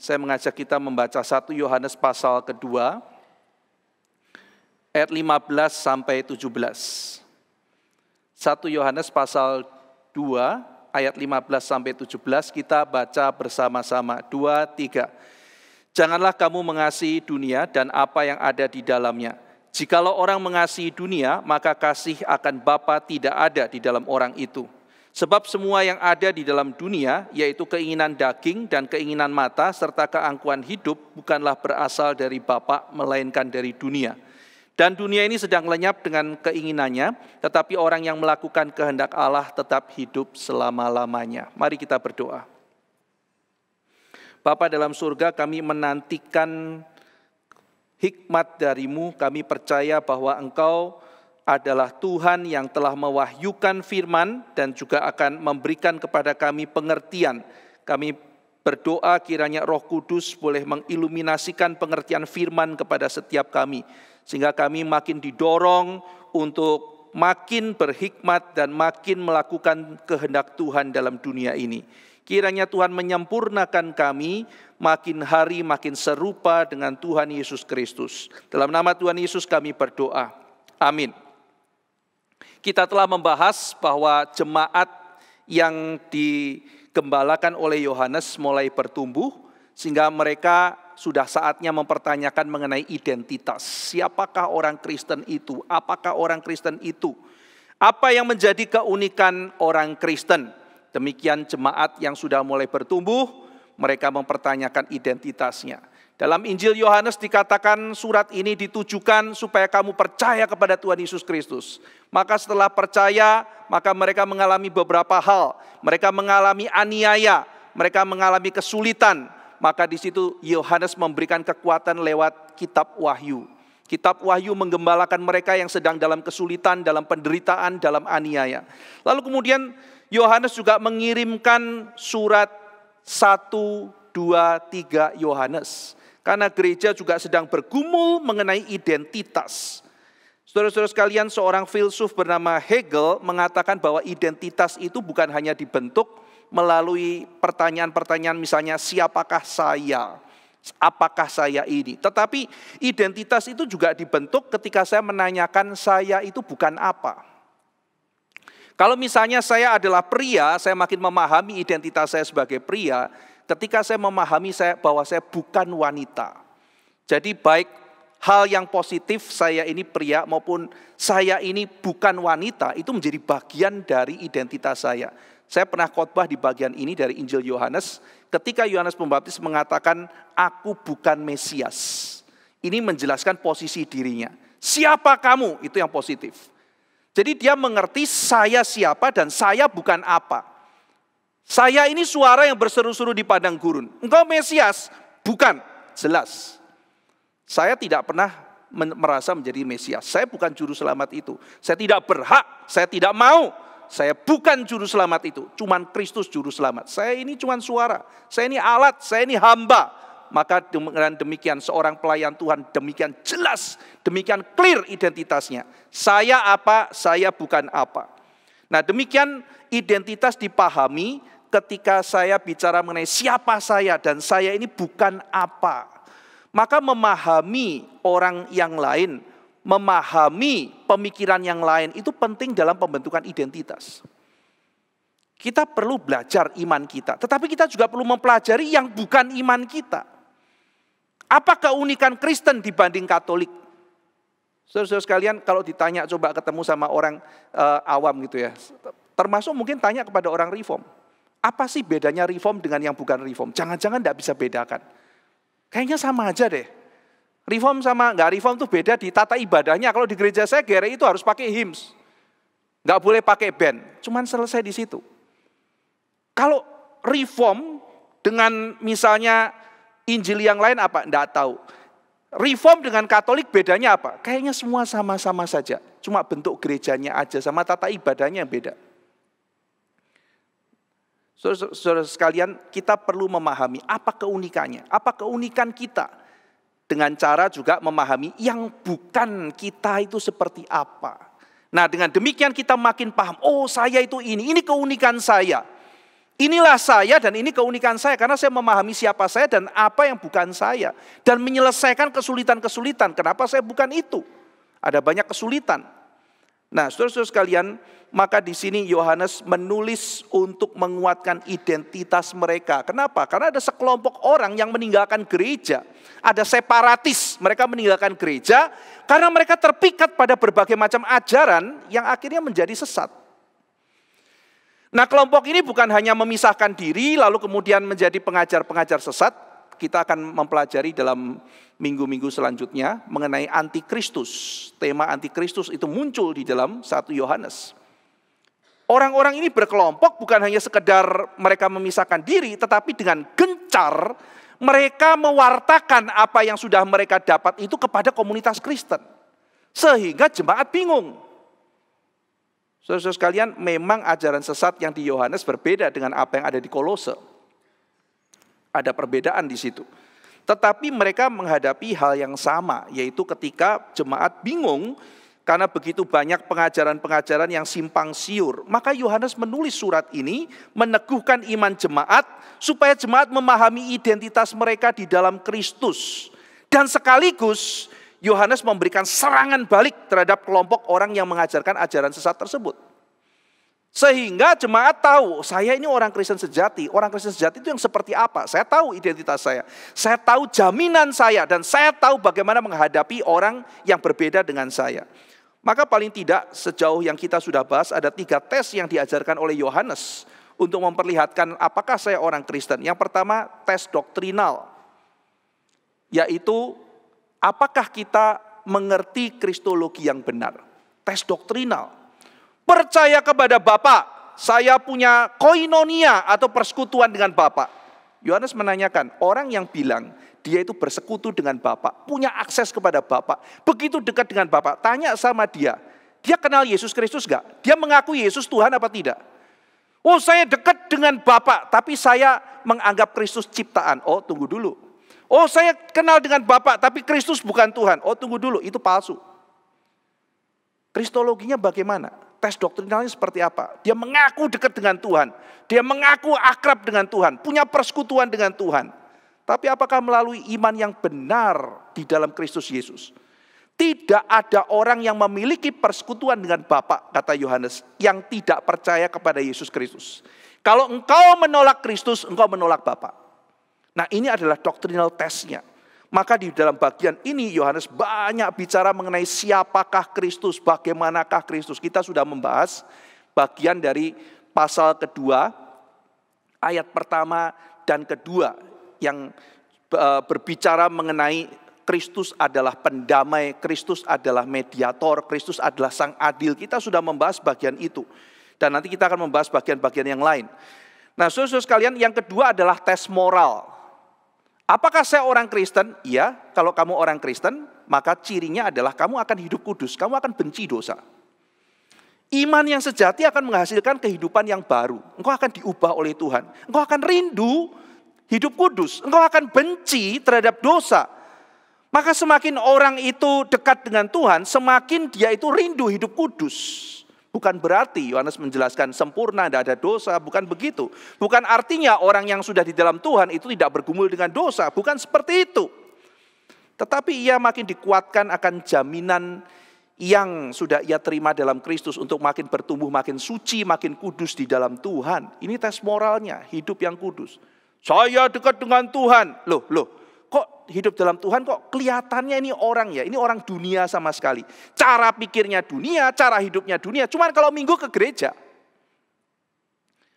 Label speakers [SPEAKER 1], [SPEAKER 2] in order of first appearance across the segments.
[SPEAKER 1] saya mengajak kita membaca 1 Yohanes pasal kedua, ayat 15 sampai 17. 1 Yohanes pasal 2, ayat 15 sampai 17, kita baca bersama-sama. 2, 3. Janganlah kamu mengasihi dunia dan apa yang ada di dalamnya. Jikalau orang mengasihi dunia, maka kasih akan Bapa tidak ada di dalam orang itu. Sebab semua yang ada di dalam dunia, yaitu keinginan daging dan keinginan mata, serta keangkuhan hidup, bukanlah berasal dari Bapa, melainkan dari dunia. Dan dunia ini sedang lenyap dengan keinginannya, tetapi orang yang melakukan kehendak Allah tetap hidup selama-lamanya. Mari kita berdoa. Bapa dalam surga, kami menantikan hikmat dari-Mu. Kami percaya bahwa Engkau adalah Tuhan yang telah mewahyukan firman dan juga akan memberikan kepada kami pengertian. Kami berdoa kiranya Roh Kudus boleh mengiluminasikan pengertian firman kepada setiap kami, sehingga kami makin didorong untuk makin berhikmat dan makin melakukan kehendak Tuhan dalam dunia ini. Kiranya Tuhan menyempurnakan kami, makin hari makin serupa dengan Tuhan Yesus Kristus. Dalam nama Tuhan Yesus kami berdoa. Amin. Kita telah membahas bahwa jemaat yang digembalakan oleh Yohanes mulai bertumbuh, sehingga mereka sudah saatnya mempertanyakan mengenai identitas. Siapakah orang Kristen itu? Apakah orang Kristen itu? Apa yang menjadi keunikan orang Kristen? Demikian jemaat yang sudah mulai bertumbuh, mereka mempertanyakan identitasnya. Dalam Injil Yohanes dikatakan surat ini ditujukan supaya kamu percaya kepada Tuhan Yesus Kristus. Maka setelah percaya, maka mereka mengalami beberapa hal. Mereka mengalami aniaya, mereka mengalami kesulitan. Maka di situ Yohanes memberikan kekuatan lewat kitab Wahyu. Kitab Wahyu menggembalakan mereka yang sedang dalam kesulitan, dalam penderitaan, dalam aniaya. Lalu kemudian Yohanes juga mengirimkan surat 1, 2, 3 Yohanes. Karena gereja juga sedang bergumul mengenai identitas. Saudara-saudara sekalian, seorang filsuf bernama Hegel mengatakan bahwa identitas itu bukan hanya dibentuk melalui pertanyaan-pertanyaan misalnya siapakah saya, apakah saya ini. Tetapi identitas itu juga dibentuk ketika saya menanyakan saya itu bukan apa. Kalau misalnya saya adalah pria, saya makin memahami identitas saya sebagai pria. Ketika saya memahami bahwa saya bukan wanita. Jadi baik hal yang positif saya ini pria maupun saya ini bukan wanita, itu menjadi bagian dari identitas saya. Saya pernah khotbah di bagian ini dari Injil Yohanes. Ketika Yohanes Pembaptis mengatakan aku bukan Mesias. Ini menjelaskan posisi dirinya. Siapa kamu? Itu yang positif. Jadi dia mengerti saya siapa dan saya bukan apa. Saya ini suara yang berseru-seru di padang gurun. Engkau Mesias? Bukan, jelas. Saya tidak pernah merasa menjadi Mesias. Saya bukan juru selamat itu. Saya tidak berhak, saya tidak mau. Saya bukan juru selamat itu. Cuman Kristus juru selamat. Saya ini cuman suara. Saya ini alat, saya ini hamba. Maka dengan demikian seorang pelayan Tuhan demikian jelas, demikian clear identitasnya. Saya apa, saya bukan apa. Nah demikian identitas dipahami ketika saya bicara mengenai siapa saya dan saya ini bukan apa. Maka memahami orang yang lain, memahami pemikiran yang lain itu penting dalam pembentukan identitas. Kita perlu belajar iman kita, tetapi kita juga perlu mempelajari yang bukan iman kita. Apa keunikan Kristen dibanding Katolik? Saudara-saudara sekalian, kalau ditanya coba ketemu sama orang awam gitu ya, termasuk mungkin tanya kepada orang Reform. Apa sih bedanya Reform dengan yang bukan Reform? Jangan-jangan tidak bisa bedakan. Kayaknya sama aja deh. Reform sama enggak Reform tuh beda di tata ibadahnya. Kalau di gereja saya GRI itu harus pakai hymns. Enggak boleh pakai band. Cuman selesai di situ. Kalau Reform dengan misalnya Injil yang lain apa? Enggak tahu. Reform dengan Katolik bedanya apa? Kayaknya semua sama-sama saja. Cuma bentuk gerejanya aja sama tata ibadahnya yang beda. Saudara sekalian, kita perlu memahami apa keunikannya. Apa keunikan kita. Dengan cara juga memahami yang bukan kita itu seperti apa. Nah dengan demikian kita makin paham. Oh saya itu ini keunikan saya. Inilah saya dan ini keunikan saya karena saya memahami siapa saya dan apa yang bukan saya. Dan menyelesaikan kesulitan-kesulitan. Kenapa saya bukan itu? Ada banyak kesulitan. Nah, saudara-saudara sekalian, maka di sini Yohanes menulis untuk menguatkan identitas mereka. Kenapa? Karena ada sekelompok orang yang meninggalkan gereja. Ada separatis, mereka meninggalkan gereja karena mereka terpikat pada berbagai macam ajaran yang akhirnya menjadi sesat. Nah, kelompok ini bukan hanya memisahkan diri lalu kemudian menjadi pengajar-pengajar sesat. Kita akan mempelajari dalam minggu-minggu selanjutnya mengenai antikristus. Tema antikristus itu muncul di dalam 1 Yohanes. Orang-orang ini berkelompok bukan hanya sekedar mereka memisahkan diri, tetapi dengan gencar mereka mewartakan apa yang sudah mereka dapat itu kepada komunitas Kristen. Sehingga jemaat bingung. Saudara-saudara sekalian, memang ajaran sesat yang di Yohanes berbeda dengan apa yang ada di Kolose. Ada perbedaan di situ. Tetapi mereka menghadapi hal yang sama, yaitu ketika jemaat bingung karena begitu banyak pengajaran-pengajaran yang simpang siur. Maka Yohanes menulis surat ini meneguhkan iman jemaat supaya jemaat memahami identitas mereka di dalam Kristus. Dan sekaligus Yohanes memberikan serangan balik terhadap kelompok orang yang mengajarkan ajaran sesat tersebut. Sehingga jemaat tahu, saya ini orang Kristen sejati. Orang Kristen sejati itu yang seperti apa? Saya tahu identitas saya. Saya tahu jaminan saya. Dan saya tahu bagaimana menghadapi orang yang berbeda dengan saya. Maka paling tidak sejauh yang kita sudah bahas ada 3 tes yang diajarkan oleh Yohanes untuk memperlihatkan apakah saya orang Kristen. Yang pertama tes doktrinal. Yaitu apakah kita mengerti kristologi yang benar? Tes doktrinal. Percaya kepada Bapa, saya punya koinonia atau persekutuan dengan Bapa. Yohanes menanyakan, orang yang bilang dia itu bersekutu dengan Bapa, punya akses kepada Bapa, begitu dekat dengan Bapa, tanya sama dia kenal Yesus Kristus gak? Dia mengaku Yesus Tuhan apa tidak? Oh, saya dekat dengan Bapa, tapi saya menganggap Kristus ciptaan. Oh, tunggu dulu. Oh, saya kenal dengan Bapa, tapi Kristus bukan Tuhan. Oh, tunggu dulu, itu palsu. Kristologinya bagaimana? Tes doktrinalnya seperti apa? Dia mengaku dekat dengan Tuhan. Dia mengaku akrab dengan Tuhan. Punya persekutuan dengan Tuhan. Tapi apakah melalui iman yang benar di dalam Kristus Yesus? Tidak ada orang yang memiliki persekutuan dengan Bapa, kata Yohanes, yang tidak percaya kepada Yesus Kristus. Kalau engkau menolak Kristus, engkau menolak Bapa. Nah, ini adalah doktrinal tesnya. Maka di dalam bagian ini Yohanes banyak bicara mengenai siapakah Kristus, bagaimanakah Kristus. Kita sudah membahas bagian dari pasal kedua, ayat pertama dan kedua yang berbicara mengenai Kristus adalah pendamai, Kristus adalah mediator, Kristus adalah sang adil. Kita sudah membahas bagian itu. Dan nanti kita akan membahas bagian-bagian yang lain. Nah, saudara-saudara sekalian, yang kedua adalah tes moral. Apakah saya orang Kristen? Iya, kalau kamu orang Kristen, maka cirinya adalah kamu akan hidup kudus, kamu akan benci dosa. Iman yang sejati akan menghasilkan kehidupan yang baru. Engkau akan diubah oleh Tuhan. Engkau akan rindu hidup kudus. Engkau akan benci terhadap dosa. Maka semakin orang itu dekat dengan Tuhan, semakin dia itu rindu hidup kudus. Bukan berarti Yohanes menjelaskan sempurna, tidak ada dosa, bukan begitu. Bukan artinya orang yang sudah di dalam Tuhan itu tidak bergumul dengan dosa, bukan seperti itu. Tetapi ia makin dikuatkan akan jaminan yang sudah ia terima dalam Kristus untuk makin bertumbuh, makin suci, makin kudus di dalam Tuhan. Ini tes moralnya, hidup yang kudus. Saya dekat dengan Tuhan. Loh, kok hidup dalam Tuhan kok kelihatannya ini orang ya, ini orang dunia sama sekali. Cara pikirnya dunia, cara hidupnya dunia. Cuman kalau minggu ke gereja,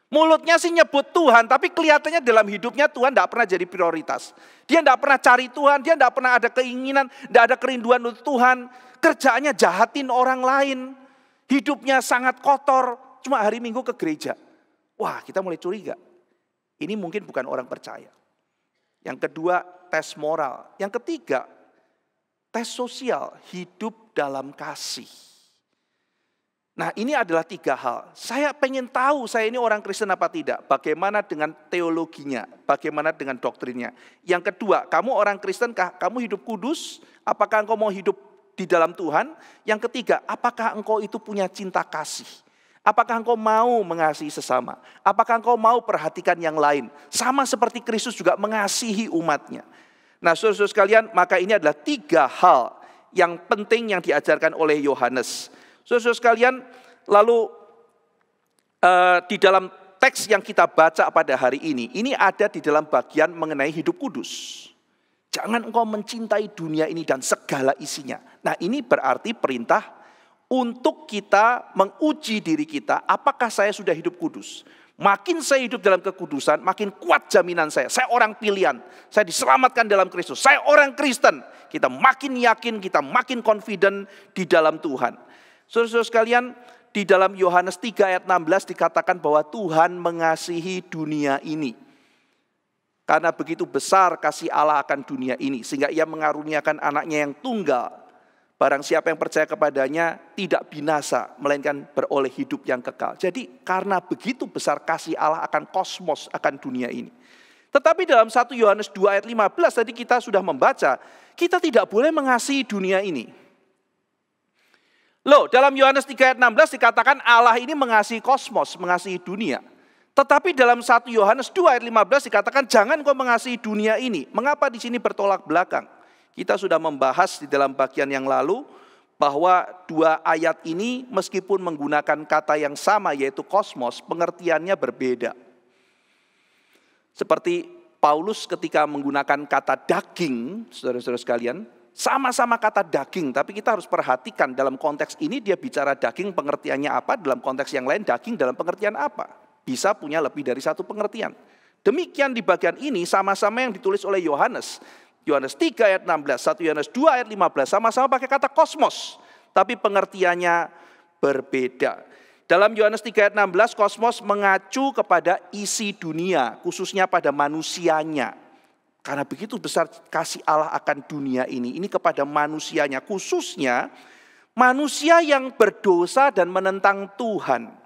[SPEAKER 1] mulutnya sih nyebut Tuhan, tapi kelihatannya dalam hidupnya Tuhan tidak pernah jadi prioritas. Dia tidak pernah cari Tuhan, dia tidak pernah ada keinginan, tidak ada kerinduan untuk Tuhan. Kerjaannya jahatin orang lain, hidupnya sangat kotor, cuma hari minggu ke gereja. Wah, kita mulai curiga. Ini mungkin bukan orang percaya. Yang kedua, tes moral. Yang ketiga, tes sosial, hidup dalam kasih. Nah, ini adalah 3 hal. Saya pengen tahu saya ini orang Kristen apa tidak. Bagaimana dengan teologinya, bagaimana dengan doktrinnya. Yang kedua, kamu orang Kristen kah? Kamu hidup kudus? Apakah engkau mau hidup di dalam Tuhan? Yang ketiga, apakah engkau itu punya cinta kasih? Apakah engkau mau mengasihi sesama? Apakah engkau mau perhatikan yang lain? Sama seperti Kristus juga mengasihi umatnya. Nah, saudara-saudara sekalian, maka ini adalah 3 hal yang penting yang diajarkan oleh Yohanes. Saudara-saudara sekalian, lalu di dalam teks yang kita baca pada hari ini ada di dalam bagian mengenai hidup kudus. Jangan engkau mencintai dunia ini dan segala isinya. Nah, ini berarti perintah untuk kita menguji diri kita, apakah saya sudah hidup kudus? Makin saya hidup dalam kekudusan, makin kuat jaminan saya. Saya orang pilihan, saya diselamatkan dalam Kristus. Saya orang Kristen. Kita makin yakin, kita makin confident di dalam Tuhan. Saudara-saudara sekalian, di dalam Yohanes 3 ayat 16 dikatakan bahwa Tuhan mengasihi dunia ini. Karena begitu besar kasih Allah akan dunia ini, sehingga ia mengaruniakan anaknya yang tunggal. Barang siapa yang percaya kepadanya tidak binasa, melainkan beroleh hidup yang kekal. Jadi karena begitu besar kasih Allah akan kosmos, akan dunia ini. Tetapi dalam 1 Yohanes 2 ayat 15 tadi kita sudah membaca, kita tidak boleh mengasihi dunia ini. Loh, dalam Yohanes 3 ayat 16 dikatakan Allah ini mengasihi kosmos, mengasihi dunia. Tetapi dalam 1 Yohanes 2 ayat 15 dikatakan jangan kau mengasihi dunia ini. Mengapa di sini bertolak belakang? Kita sudah membahas di dalam bagian yang lalu bahwa 2 ayat ini meskipun menggunakan kata yang sama yaitu kosmos, pengertiannya berbeda. Seperti Paulus ketika menggunakan kata daging, saudara-saudara sekalian, sama-sama kata daging, tapi kita harus perhatikan dalam konteks ini dia bicara daging pengertiannya apa, dalam konteks yang lain daging dalam pengertian apa. Bisa punya lebih dari satu pengertian. Demikian di bagian ini sama-sama yang ditulis oleh Yohanes. Yohanes 3 ayat 16, 1 Yohanes 2 ayat 15 sama-sama pakai kata kosmos, tapi pengertiannya berbeda. Dalam Yohanes 3 ayat 16 kosmos mengacu kepada isi dunia, khususnya pada manusianya. Karena begitu besar kasih Allah akan dunia ini kepada manusianya, khususnya manusia yang berdosa dan menentang Tuhan.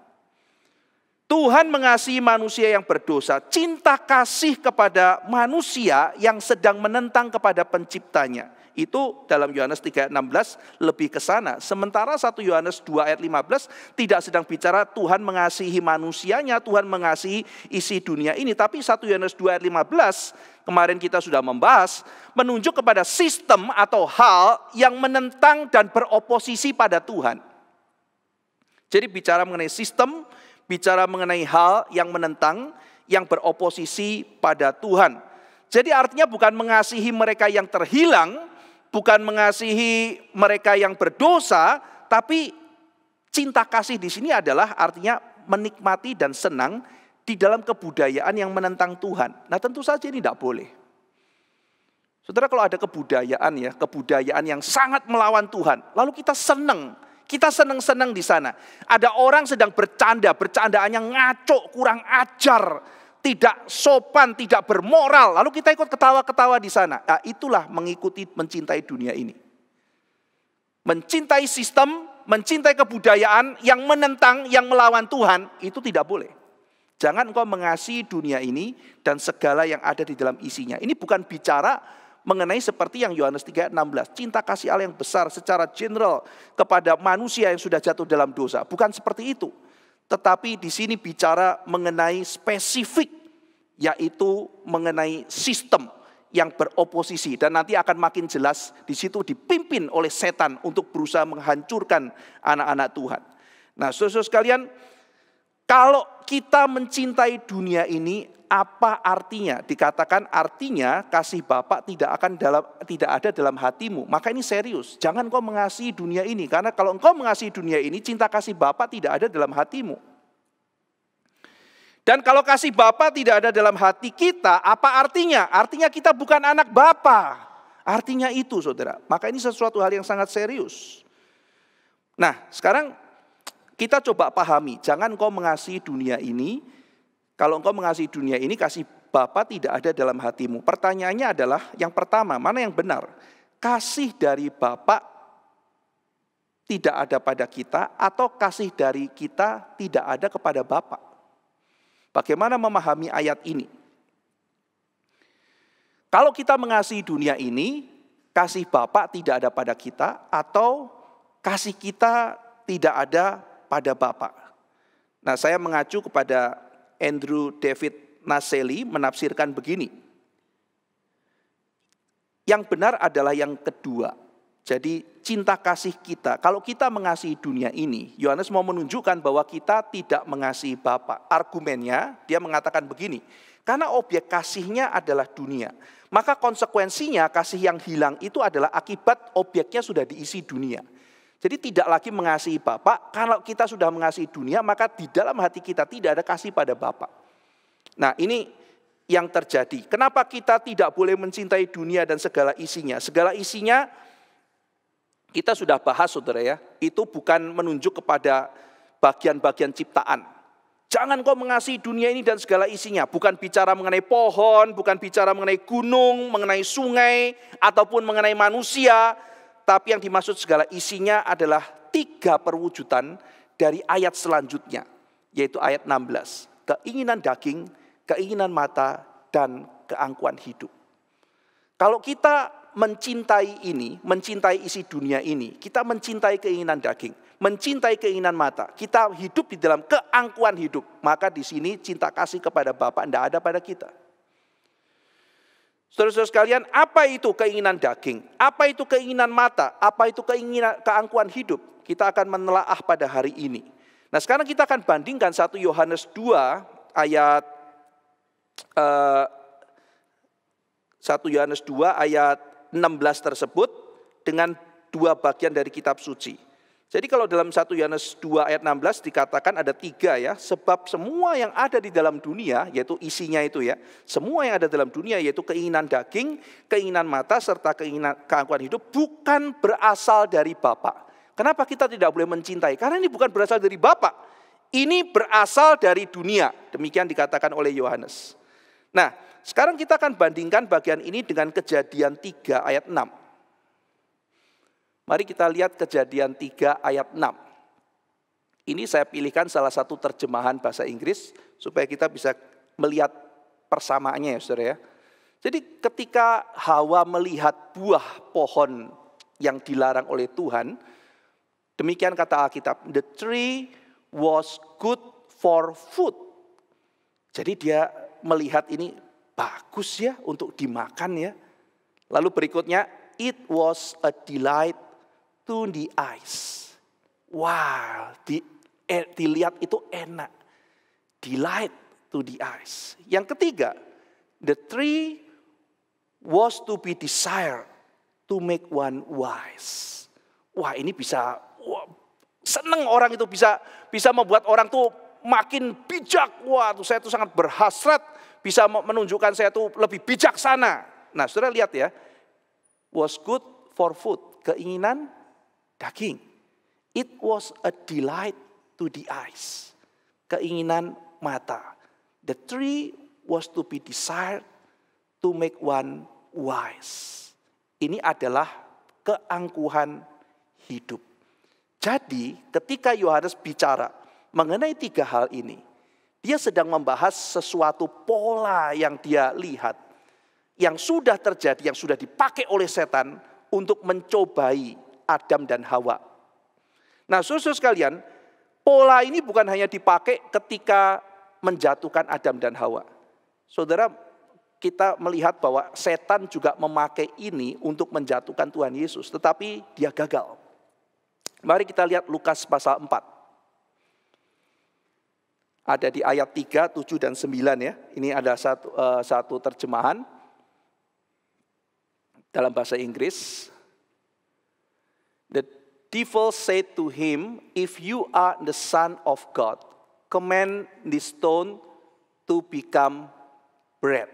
[SPEAKER 1] Tuhan mengasihi manusia yang berdosa, cinta kasih kepada manusia yang sedang menentang kepada penciptanya. Itu dalam Yohanes 3 ayat 16 lebih ke sana. Sementara 1 Yohanes 2 ayat 15 tidak sedang bicara Tuhan mengasihi manusianya, Tuhan mengasihi isi dunia ini. Tapi 1 Yohanes 2 ayat 15 kemarin kita sudah membahas, menunjuk kepada sistem atau hal yang menentang dan beroposisi pada Tuhan. Jadi bicara mengenai sistem, bicara mengenai hal yang menentang, yang beroposisi pada Tuhan. Jadi artinya bukan mengasihi mereka yang terhilang, bukan mengasihi mereka yang berdosa, tapi cinta kasih di sini adalah artinya menikmati dan senang di dalam kebudayaan yang menentang Tuhan. Nah tentu saja ini tidak boleh. Saudara, kalau ada kebudayaan yang sangat melawan Tuhan, lalu kita senang di sana. Ada orang sedang bercandaannya ngaco, kurang ajar, tidak sopan, tidak bermoral. Lalu kita ikut ketawa-ketawa di sana. Nah, itulah mengikuti mencintai dunia ini. Mencintai sistem, mencintai kebudayaan yang menentang, yang melawan Tuhan, itu tidak boleh. Jangan engkau mengasihi dunia ini dan segala yang ada di dalam isinya. Ini bukan bicara mengenai seperti yang Yohanes 3 ayat 16. Cinta kasih Allah yang besar secara general kepada manusia yang sudah jatuh dalam dosa. Bukan seperti itu. Tetapi di sini bicara mengenai spesifik, yaitu mengenai sistem yang beroposisi. Dan nanti akan makin jelas di situ dipimpin oleh setan untuk berusaha menghancurkan anak-anak Tuhan. Nah, saudara-saudara sekalian, kalau kita mencintai dunia ini, apa artinya? Dikatakan artinya kasih Bapa tidak ada dalam hatimu. Maka ini serius. Jangan kau mengasihi dunia ini, karena kalau engkau mengasihi dunia ini, cinta kasih Bapa tidak ada dalam hatimu. Dan kalau kasih Bapa tidak ada dalam hati kita, apa artinya? Artinya kita bukan anak Bapa. Artinya itu, saudara. Maka ini sesuatu hal yang sangat serius. Nah, sekarang kita coba pahami. Jangan kau mengasihi dunia ini. Kalau engkau mengasihi dunia ini, kasih Bapa tidak ada dalam hatimu. Pertanyaannya adalah, yang pertama, mana yang benar? Kasih dari Bapa tidak ada pada kita, atau kasih dari kita tidak ada kepada Bapa? Bagaimana memahami ayat ini? Kalau kita mengasihi dunia ini, kasih Bapa tidak ada pada kita, atau kasih kita tidak ada pada Bapa? Nah, saya mengacu kepada Andrew David Naselli menafsirkan begini. Yang benar adalah yang kedua. Jadi cinta kasih kita, kalau kita mengasihi dunia ini, Yohanes mau menunjukkan bahwa kita tidak mengasihi Bapa. Argumennya, dia mengatakan begini, karena objek kasihnya adalah dunia, maka konsekuensinya kasih yang hilang itu adalah akibat objeknya sudah diisi dunia. Jadi tidak lagi mengasihi Bapa, kalau kita sudah mengasihi dunia, maka di dalam hati kita tidak ada kasih pada Bapa. Nah, ini yang terjadi. Kenapa kita tidak boleh mencintai dunia dan segala isinya? Segala isinya kita sudah bahas, saudara ya, itu bukan menunjuk kepada bagian-bagian ciptaan. Jangan kau mengasihi dunia ini dan segala isinya. Bukan bicara mengenai pohon, bukan bicara mengenai gunung, mengenai sungai, ataupun mengenai manusia. Tapi yang dimaksud segala isinya adalah 3 perwujudan dari ayat selanjutnya. Yaitu ayat 16. Keinginan daging, keinginan mata, dan keangkuhan hidup. Kalau kita mencintai ini, mencintai isi dunia ini, kita mencintai keinginan daging, mencintai keinginan mata, kita hidup di dalam keangkuhan hidup, maka di sini cinta kasih kepada Bapa tidak ada pada kita. Saudara-saudara sekalian, apa itu keinginan daging? Apa itu keinginan mata? Apa itu keinginan keangkuhan hidup? Kita akan menelaah pada hari ini. Nah, sekarang kita akan bandingkan 1 Yohanes 2 ayat 1 Yohanes 2 ayat 16 tersebut dengan 2 bagian dari kitab suci. Jadi kalau dalam 1 Yohanes 2 ayat 16 dikatakan ada 3 ya, sebab semua yang ada di dalam dunia, yaitu isinya itu ya, semua yang ada dalam dunia yaitu keinginan daging, keinginan mata, serta keinginan keangkuhan hidup bukan berasal dari Bapa. Kenapa kita tidak boleh mencintai? Karena ini bukan berasal dari Bapa, ini berasal dari dunia, demikian dikatakan oleh Yohanes. Nah, sekarang kita akan bandingkan bagian ini dengan Kejadian 3 ayat 6. Mari kita lihat Kejadian 3 ayat 6. Ini saya pilihkan salah satu terjemahan bahasa Inggris supaya kita bisa melihat persamaannya ya saudara ya. Jadi ketika Hawa melihat buah pohon yang dilarang oleh Tuhan, demikian kata Alkitab, the tree was good for food. Jadi dia melihat ini bagus ya untuk dimakan ya. Lalu berikutnya, it was a delight to the eyes. Wow, dilihat itu enak. Delight to the eyes. Yang ketiga, the tree was to be desired to make one wise. Wah, ini bisa seneng orang itu bisa membuat orang tuh makin bijak. Wah, saya tuh sangat berhasrat bisa menunjukkan saya tuh lebih bijaksana. Nah, saudara lihat ya, was good for food, keinginan daging. It was a delight to the eyes, keinginan mata. The tree was to be desired to make one wise. Ini adalah keangkuhan hidup. Jadi, ketika Yohanes bicara mengenai 3 hal ini, dia sedang membahas sesuatu pola yang dia lihat, yang sudah terjadi, yang sudah dipakai oleh setan untuk mencobai Adam dan Hawa. Nah, saudara sekalian, pola ini bukan hanya dipakai ketika menjatuhkan Adam dan Hawa. Saudara, kita melihat bahwa setan juga memakai ini untuk menjatuhkan Tuhan Yesus, tetapi dia gagal. Mari kita lihat Lukas pasal 4. Ada di ayat 3, 7, dan 9 ya. Ini ada satu terjemahan dalam bahasa Inggris. The devil said to him, if you are the son of God, command this stone to become bread.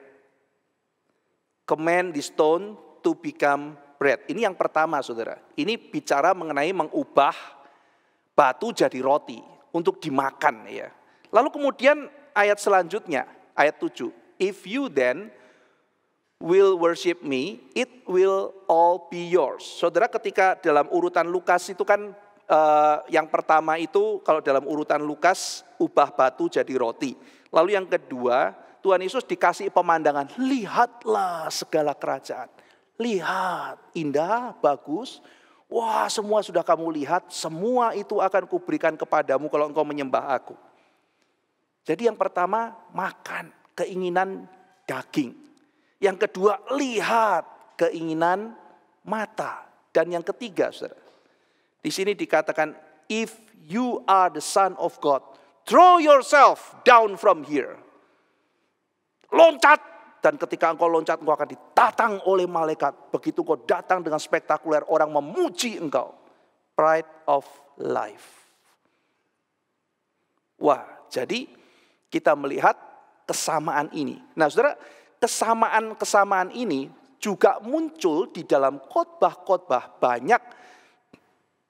[SPEAKER 1] Command this stone to become bread. Ini yang pertama saudara. Ini bicara mengenai mengubah batu jadi roti untuk dimakan ya. Lalu kemudian ayat selanjutnya, ayat 7. If you then will worship me, it will all be yours. Saudara, ketika dalam urutan Lukas itu kan yang pertama itu kalau dalam urutan Lukas ubah batu jadi roti. Lalu yang kedua, Tuhan Yesus dikasih pemandangan, lihatlah segala kerajaan. Lihat, indah, bagus. Wah, semua sudah kamu lihat, semua itu akan kuberikan kepadamu kalau engkau menyembah aku. Jadi yang pertama makan, keinginan daging. Yang kedua lihat, keinginan mata. Dan yang ketiga, saudara, di sini dikatakan, if you are the son of God, throw yourself down from here. Loncat, dan ketika engkau loncat, engkau akan ditatang oleh malaikat. Begitu engkau datang dengan spektakuler, orang memuji engkau. Pride of life. Wah, jadi kita melihat kesamaan ini. Nah, saudara, kesamaan ini juga muncul di dalam khotbah-khotbah banyak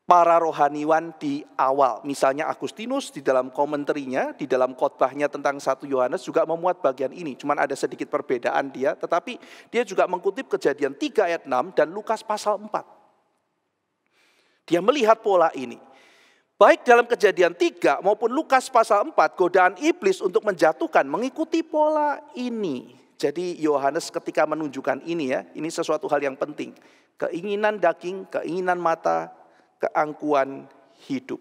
[SPEAKER 1] para rohaniwan di awal. Misalnya Agustinus di dalam komenterinya, di dalam khotbahnya tentang 1 Yohanes juga memuat bagian ini. Cuman ada sedikit perbedaan dia, tetapi dia juga mengutip Kejadian 3 ayat 6 dan Lukas pasal 4. Dia melihat pola ini. Baik dalam Kejadian 3 maupun Lukas pasal 4, godaan iblis untuk menjatuhkan mengikuti pola ini. Jadi Yohanes ketika menunjukkan ini ya, ini sesuatu hal yang penting. Keinginan daging, keinginan mata, keangkuhan hidup.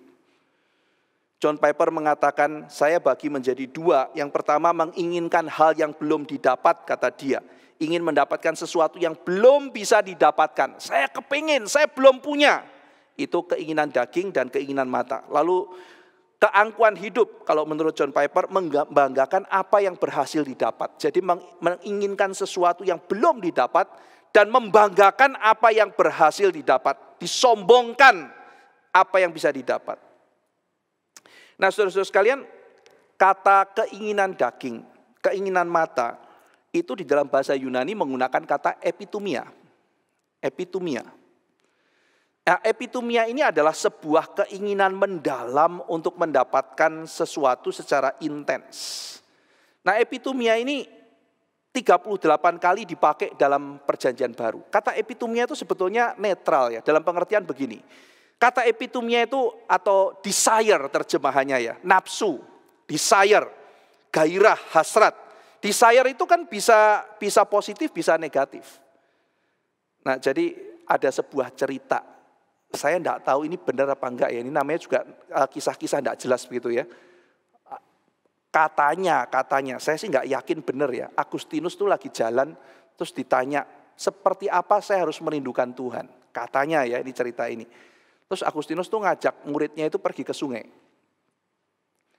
[SPEAKER 1] John Piper mengatakan, saya bagi menjadi dua. Yang pertama menginginkan hal yang belum didapat, kata dia. Ingin mendapatkan sesuatu yang belum bisa didapatkan. Saya kepingin, saya belum punya. Itu keinginan daging dan keinginan mata. Lalu keangkuhan hidup, kalau menurut John Piper, membanggakan apa yang berhasil didapat. Jadi menginginkan sesuatu yang belum didapat dan membanggakan apa yang berhasil didapat. Disombongkan apa yang bisa didapat. Nah, saudara-saudara sekalian, kata keinginan daging, keinginan mata, itu di dalam bahasa Yunani menggunakan kata epitumia. Epitumia. Nah, epitumia ini adalah sebuah keinginan mendalam untuk mendapatkan sesuatu secara intens. Nah, epitumia ini 38 kali dipakai dalam Perjanjian Baru. Kata epitumia itu sebetulnya netral ya, dalam pengertian begini. Kata epitumia itu atau desire terjemahannya ya, nafsu, desire, gairah, hasrat. Desire itu kan bisa positif, bisa negatif. Nah, jadi ada sebuah cerita. Saya enggak tahu ini benar apa enggak ya, ini namanya juga kisah-kisah enggak jelas begitu ya. Katanya, saya sih enggak yakin benar ya. Agustinus tuh lagi jalan, terus ditanya, seperti apa saya harus merindukan Tuhan? Katanya ya, ini cerita ini. Terus Agustinus tuh ngajak muridnya itu pergi ke sungai.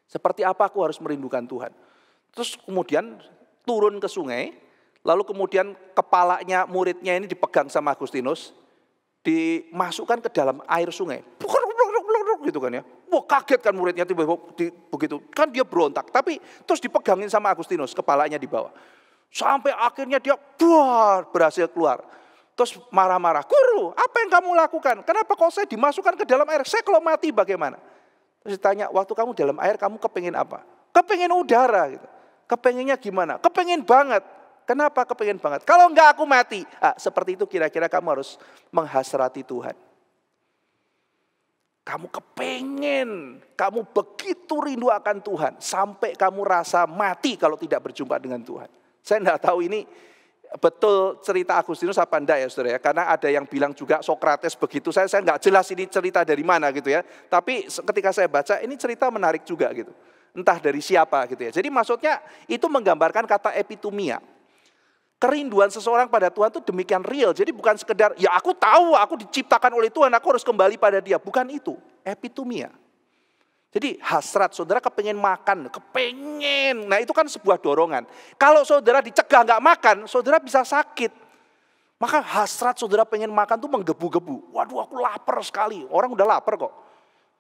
[SPEAKER 1] Seperti apa aku harus merindukan Tuhan? Terus kemudian turun ke sungai, lalu kemudian kepalanya muridnya ini dipegang sama Agustinus, dimasukkan ke dalam air sungai. Gitu kan ya. Wah, kaget kan muridnya tiba-tiba begitu. Kan dia berontak, tapi terus dipegangin sama Agustinus, kepalanya di bawah. Sampai akhirnya dia berhasil keluar. Terus marah-marah, "Guru, apa yang kamu lakukan? Kenapa kok saya dimasukkan ke dalam air? Saya kalau mati bagaimana?" Terus ditanya, "Waktu kamu dalam air kamu kepingin apa?" "Kepingin udara." Gitu. "Kepinginnya gimana?" "Kepingin banget." "Kenapa kepingin banget?" "Kalau enggak aku mati." Seperti itu kira-kira kamu harus menghasrati Tuhan. Kamu kepingin, kamu begitu rindu akan Tuhan, sampai kamu rasa mati kalau tidak berjumpa dengan Tuhan. Saya enggak tahu ini betul cerita Agustinus apa enggak ya saudara ya, karena ada yang bilang juga Sokrates begitu, saya enggak jelas ini cerita dari mana gitu ya. Tapi ketika saya baca ini cerita menarik juga gitu, entah dari siapa gitu ya. Jadi maksudnya itu menggambarkan kata epitumia. Kerinduan seseorang pada Tuhan itu demikian real. Jadi bukan sekedar, ya aku tahu aku diciptakan oleh Tuhan, aku harus kembali pada dia. Bukan itu, epitumia. Jadi hasrat, saudara kepengen makan, kepengen. Nah itu kan sebuah dorongan. Kalau saudara dicegah nggak makan, saudara bisa sakit. Maka hasrat saudara pengen makan tuh menggebu-gebu. Waduh aku lapar sekali, orang udah lapar kok.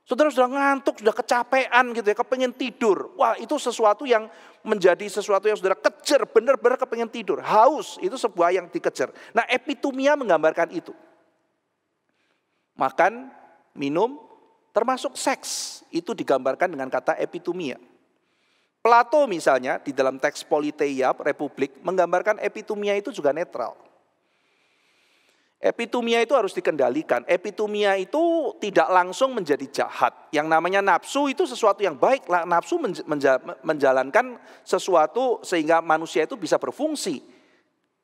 [SPEAKER 1] Saudara sudah ngantuk, sudah kecapean gitu ya, kepengen tidur. Wah itu sesuatu yang menjadi sesuatu yang saudara kejar, benar-benar kepengen tidur. Haus, itu sebuah yang dikejar. Nah epitumia menggambarkan itu. Makan, minum, termasuk seks. Itu digambarkan dengan kata epitumia. Plato misalnya di dalam teks Politeia, Republik, menggambarkan epitumia itu juga netral. Epitumia itu harus dikendalikan. Epitumia itu tidak langsung menjadi jahat. Yang namanya nafsu itu sesuatu yang baik. Nafsu menjalankan sesuatu sehingga manusia itu bisa berfungsi.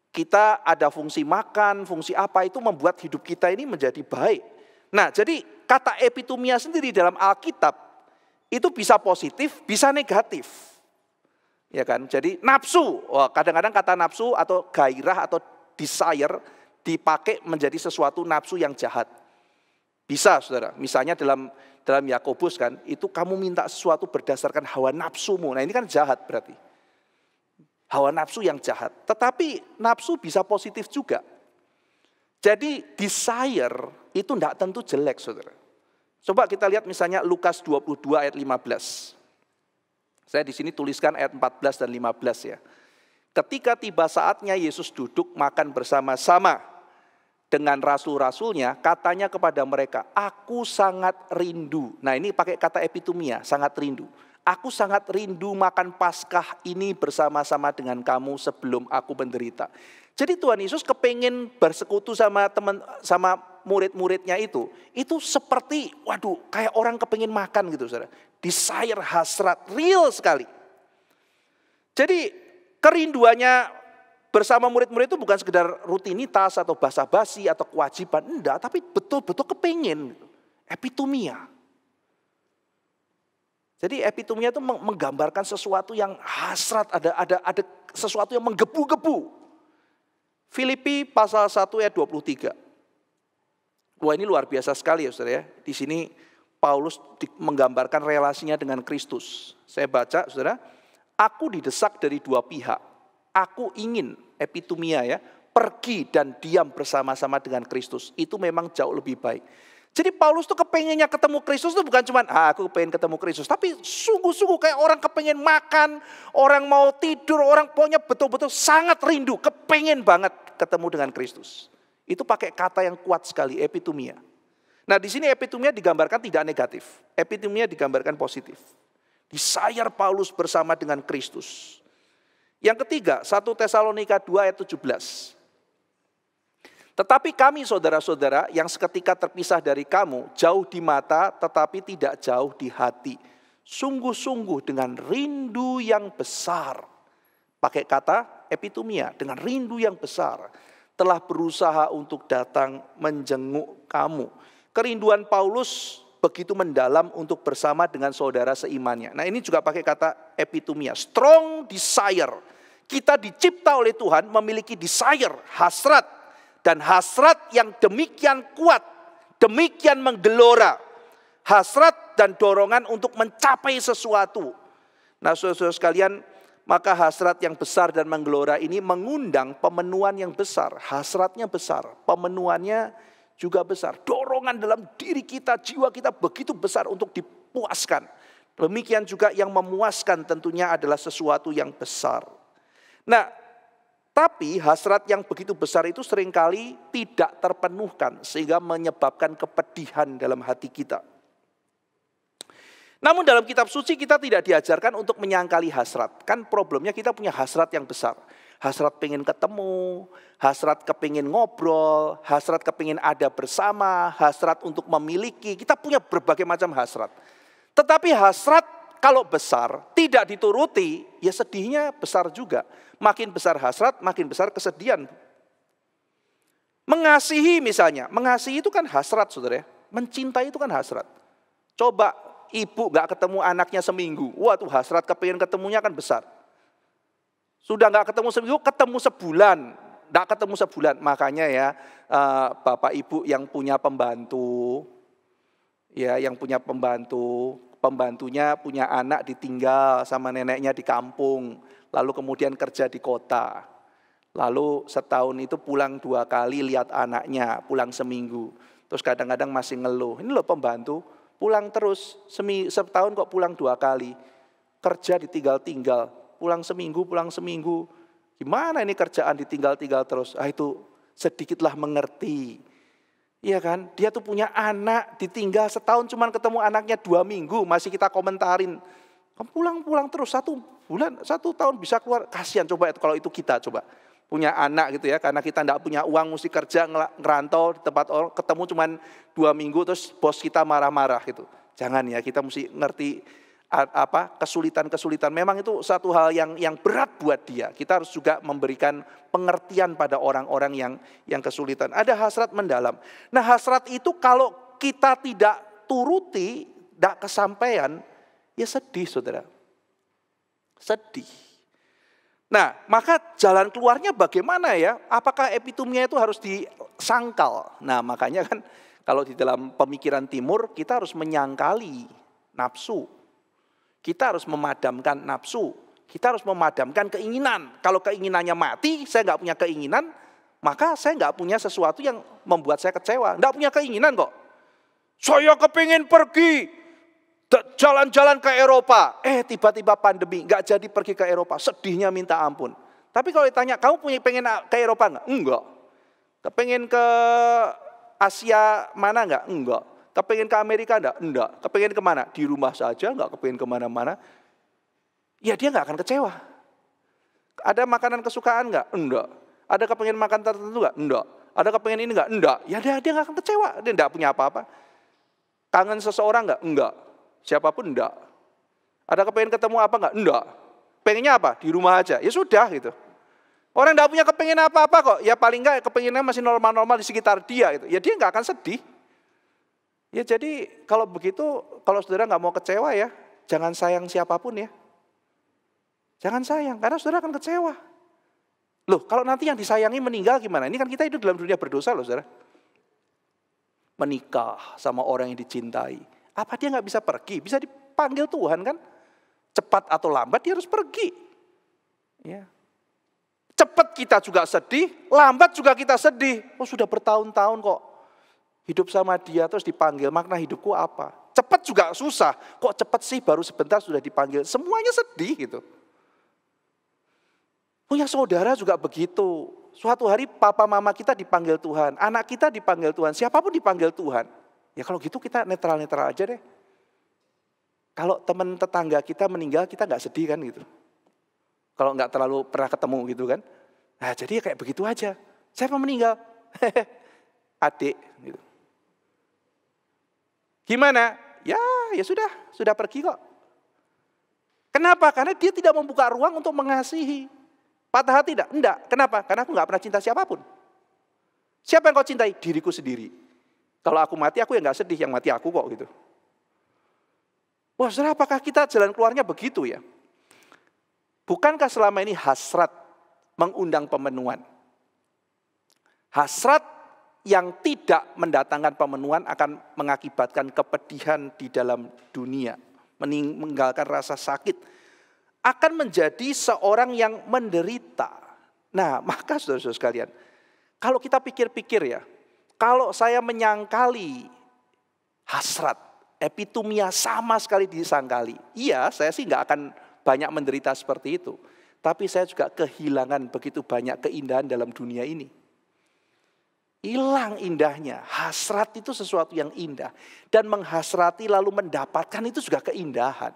[SPEAKER 1] Kita ada fungsi makan, fungsi apa itu membuat hidup kita ini menjadi baik. Nah jadi kata epitumia sendiri dalam Alkitab itu bisa positif, bisa negatif. Ya kan? Jadi nafsu, kadang-kadang kata nafsu atau gairah atau desire dipakai menjadi sesuatu nafsu yang jahat. Bisa saudara, misalnya dalam Yakobus kan, itu kamu minta sesuatu berdasarkan hawa nafsumu. Nah ini kan jahat berarti. Hawa nafsu yang jahat. Tetapi nafsu bisa positif juga. Jadi desire itu tidak tentu jelek saudara. Coba kita lihat misalnya Lukas 22 ayat 15. Saya di sini tuliskan ayat 14 dan 15 ya. Ketika tiba saatnya Yesus duduk makan bersama-sama dengan rasul-rasulnya, katanya kepada mereka, aku sangat rindu. Nah ini pakai kata epitumia, sangat rindu. Aku sangat rindu makan Paskah ini bersama-sama dengan kamu sebelum aku menderita. Jadi Tuhan Yesus kepengen bersekutu sama murid-muridnya itu seperti, waduh, kayak orang kepengen makan gitu, saudara. Desire, hasrat, real sekali. Jadi kerinduannya bersama murid-murid itu bukan sekedar rutinitas atau basa-basi atau kewajiban, enggak, tapi betul-betul kepengen. Epitumia. Jadi epitumia itu menggambarkan sesuatu yang hasrat, ada sesuatu yang menggebu-gebu. Filipi pasal 1 ayat 23. Wah ini luar biasa sekali ya saudara ya. Di sini Paulus menggambarkan relasinya dengan Kristus. Saya baca saudara, aku didesak dari dua pihak. Aku ingin, epitumia ya, pergi dan diam bersama-sama dengan Kristus. Itu memang jauh lebih baik. Jadi Paulus tuh kepengennya ketemu Kristus tuh bukan cuma aku pengen ketemu Kristus. Tapi sungguh-sungguh kayak orang kepengen makan, orang mau tidur, orang pokoknya betul-betul sangat rindu, kepengen banget ketemu dengan Kristus. Itu pakai kata yang kuat sekali, epitumia. Nah di sini epitumia digambarkan tidak negatif, epitumia digambarkan positif. Desire Paulus bersama dengan Kristus. Yang ketiga, 1 Tesalonika 2 ayat 17. Tetapi kami saudara-saudara yang seketika terpisah dari kamu, jauh di mata tetapi tidak jauh di hati. Sungguh-sungguh dengan rindu yang besar. Pakai kata epitumia, dengan rindu yang besar. Telah berusaha untuk datang menjenguk kamu. Kerinduan Paulus begitu mendalam untuk bersama dengan saudara seimannya. Nah ini juga pakai kata epitumia, strong desire. Kita dicipta oleh Tuhan memiliki desire, hasrat. Dan hasrat yang demikian kuat, demikian menggelora. Hasrat dan dorongan untuk mencapai sesuatu. Nah saudara-saudara sekalian, maka hasrat yang besar dan menggelora ini mengundang pemenuhan yang besar. Hasratnya besar, pemenuhannya juga besar. Dorongan dalam diri kita, jiwa kita begitu besar untuk dipuaskan. Demikian juga yang memuaskan tentunya adalah sesuatu yang besar. Nah, tapi hasrat yang begitu besar itu seringkali tidak terpenuhkan sehingga menyebabkan kepedihan dalam hati kita. Namun dalam kitab suci kita tidak diajarkan untuk menyangkali hasrat. Kan problemnya kita punya hasrat yang besar. Hasrat pengen ketemu, hasrat kepingin ngobrol, hasrat kepingin ada bersama, hasrat untuk memiliki. Kita punya berbagai macam hasrat. Tetapi hasrat kalau besar tidak dituruti, ya sedihnya besar juga. Makin besar hasrat, makin besar kesedihan. Mengasihi misalnya, mengasihi itu kan hasrat saudara ya. Mencintai itu kan hasrat. Coba ibu gak ketemu anaknya seminggu, wah tuh hasrat kepingin ketemunya kan besar. Sudah gak ketemu seminggu, ketemu sebulan. Gak ketemu sebulan, makanya ya bapak ibu yang punya pembantu, ya yang punya pembantu, pembantunya punya anak ditinggal sama neneknya di kampung. Lalu kemudian kerja di kota. Lalu setahun itu pulang 2 kali lihat anaknya, pulang seminggu. Terus kadang-kadang masih ngeluh. Ini loh pembantu, pulang terus. Setahun kok pulang 2 kali. Kerja ditinggal-tinggal, pulang seminggu. Gimana ini kerjaan ditinggal-tinggal terus? Itu sedikitlah mengerti. Iya kan, dia tuh punya anak ditinggal setahun cuman ketemu anaknya 2 minggu. Masih kita komentarin. Pulang terus 1 bulan, 1 tahun bisa keluar. Kasihan coba kalau itu kita coba. Punya anak gitu ya, karena kita enggak punya uang, mesti kerja, ngerantau di tempat orang, ketemu cuman 2 minggu terus bos kita marah-marah gitu. Jangan ya, kita mesti ngerti kesulitan-kesulitan. Memang itu satu hal yang berat buat dia. Kita harus juga memberikan pengertian pada orang-orang yang kesulitan. Ada hasrat mendalam. Nah hasrat itu kalau kita tidak turuti, tidak kesampaian, ya sedih saudara. Sedih. Nah, maka jalan keluarnya bagaimana ya? Apakah epituminya itu harus disangkal? Nah, makanya kan kalau di dalam pemikiran timur kita harus menyangkali nafsu. Kita harus memadamkan nafsu. Kita harus memadamkan keinginan. Kalau keinginannya mati, saya nggak punya keinginan, maka saya nggak punya sesuatu yang membuat saya kecewa. Nggak punya keinginan kok. Saya kepingin pergi jalan-jalan ke Eropa, tiba-tiba pandemi, nggak jadi pergi ke Eropa, sedihnya minta ampun. Tapi kalau ditanya, kamu pengen ke Eropa nggak? Enggak. Kepengen ke Asia mana nggak? Enggak. Kepengen ke Amerika enggak. Kepengen kemana? Di rumah saja, nggak kepengen kemana-mana. Ya dia nggak akan kecewa. Ada makanan kesukaan nggak? Enggak. Ada kepengen makan tertentu nggak? Enggak. Ada kepengen ini nggak? Enggak. Ya dia nggak akan kecewa, dia nggak punya apa-apa. Kangen seseorang nggak? Enggak. Siapapun enggak. Ada kepengen ketemu apa enggak? Enggak. Pengennya apa? Di rumah aja. Ya sudah gitu. Orang enggak punya kepengen apa-apa kok. Ya paling enggak kepengennya masih normal-normal di sekitar dia gitu. Ya dia enggak akan sedih. Ya jadi kalau begitu, kalau saudara enggak mau kecewa ya, jangan sayang siapapun ya. Jangan sayang, karena saudara akan kecewa. Loh, kalau nanti yang disayangi meninggal gimana? Ini kan kita hidup dalam dunia berdosa loh saudara. Menikah sama orang yang dicintai. Apa dia nggak bisa pergi? Bisa dipanggil Tuhan kan? Cepat atau lambat dia harus pergi. Ya. Cepat kita juga sedih, lambat juga kita sedih. Oh sudah bertahun-tahun kok hidup sama dia terus dipanggil, makna hidupku apa? Cepat juga susah, kok cepat sih baru sebentar sudah dipanggil. Semuanya sedih gitu. Punya saudara juga begitu. Suatu hari papa mama kita dipanggil Tuhan, anak kita dipanggil Tuhan, siapapun dipanggil Tuhan. Ya kalau gitu kita netral-netral aja deh. Kalau teman tetangga kita meninggal kita nggak sedih kan gitu. Kalau nggak terlalu pernah ketemu gitu kan. Nah jadi kayak begitu aja. Siapa meninggal? Adik gitu. Gimana? Ya sudah pergi kok. Kenapa? Karena dia tidak membuka ruang untuk mengasihi. Patah hati enggak? Kenapa? Karena aku nggak pernah cinta siapapun. Siapa yang kau cintai? Diriku sendiri. Kalau aku mati, aku yang gak sedih, yang mati aku kok gitu. Wah saudara, apakah kita jalan keluarnya begitu ya? Bukankah selama ini hasrat mengundang pemenuhan? Hasrat yang tidak mendatangkan pemenuhan akan mengakibatkan kepedihan di dalam dunia. Meninggalkan rasa sakit. Akan menjadi seorang yang menderita. Nah maka saudara-saudara sekalian, kalau kita pikir-pikir ya, kalau saya menyangkali hasrat, epitumia sama sekali disangkali. Iya, saya sih nggak akan banyak menderita seperti itu. Tapi saya juga kehilangan begitu banyak keindahan dalam dunia ini. Hilang indahnya. Hasrat itu sesuatu yang indah. Dan menghasrati lalu mendapatkan itu juga keindahan.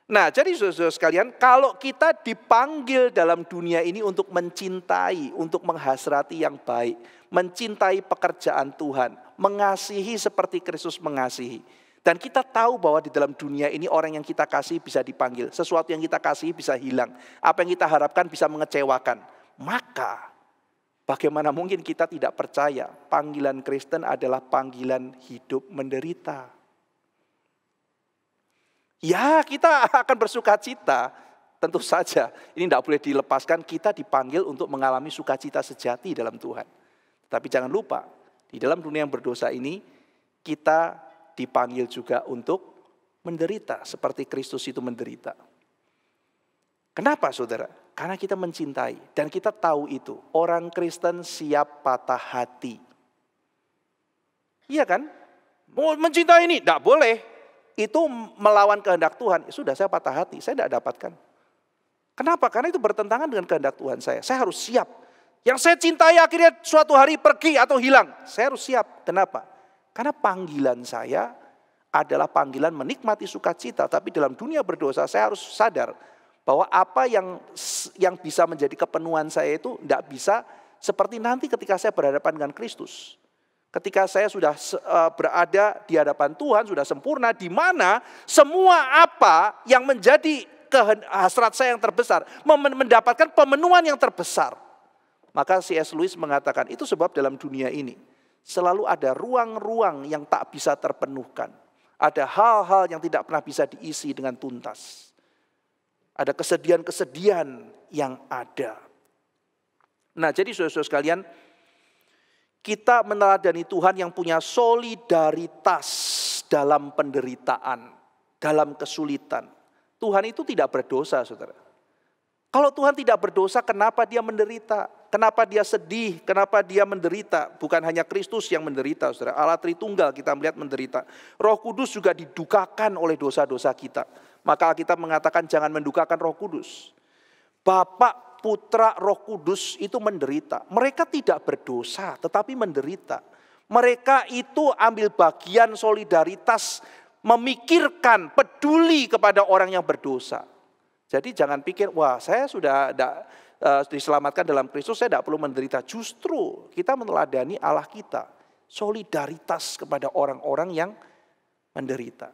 [SPEAKER 1] Nah jadi saudara-saudara sekalian, kalau kita dipanggil dalam dunia ini untuk mencintai, untuk menghasrati yang baik, mencintai pekerjaan Tuhan, mengasihi seperti Kristus mengasihi. Dan kita tahu bahwa di dalam dunia ini orang yang kita kasih bisa dipanggil, sesuatu yang kita kasih bisa hilang, apa yang kita harapkan bisa mengecewakan. Maka bagaimana mungkin kita tidak percaya panggilan Kristen adalah panggilan hidup menderita. Ya kita akan bersuka cita, tentu saja ini tidak boleh dilepaskan, kita dipanggil untuk mengalami sukacita sejati dalam Tuhan. Tapi jangan lupa, di dalam dunia yang berdosa ini, kita dipanggil juga untuk menderita, seperti Kristus itu menderita. Kenapa saudara? Karena kita mencintai, dan kita tahu itu, orang Kristen siap patah hati. Iya kan? Mau mencintai ini, tidak boleh. Itu melawan kehendak Tuhan, sudah saya patah hati, saya tidak dapatkan. Kenapa? Karena itu bertentangan dengan kehendak Tuhan saya harus siap. Yang saya cintai akhirnya suatu hari pergi atau hilang, saya harus siap. Kenapa? Karena panggilan saya adalah panggilan menikmati sukacita, tapi dalam dunia berdosa saya harus sadar bahwa apa yang bisa menjadi kepenuhan saya itu tidak bisa seperti nanti ketika saya berhadapan dengan Kristus. Ketika saya sudah berada di hadapan Tuhan, sudah sempurna, di mana semua apa yang menjadi hasrat saya yang terbesar, mendapatkan pemenuhan yang terbesar. Maka C.S. Lewis mengatakan, itu sebab dalam dunia ini selalu ada ruang-ruang yang tak bisa terpenuhkan. Ada hal-hal yang tidak pernah bisa diisi dengan tuntas. Ada kesedihan-kesedihan yang ada. Nah, jadi saudara-saudara sekalian, kita meneladani Tuhan yang punya solidaritas dalam penderitaan, dalam kesulitan. Tuhan itu tidak berdosa, saudara. Kalau Tuhan tidak berdosa, kenapa dia menderita? Kenapa dia sedih? Kenapa dia menderita? Bukan hanya Kristus yang menderita, saudara. Allah Tritunggal kita melihat menderita. Roh Kudus juga didukakan oleh dosa-dosa kita. Maka kita mengatakan jangan mendukakan Roh Kudus. Bapa, Putra, Roh Kudus itu menderita. Mereka tidak berdosa, tetapi menderita. Mereka itu ambil bagian solidaritas, memikirkan, peduli kepada orang yang berdosa. Jadi jangan pikir, wah saya sudah diselamatkan dalam Kristus, saya tidak perlu menderita. Justru kita meneladani Allah kita, solidaritas kepada orang-orang yang menderita.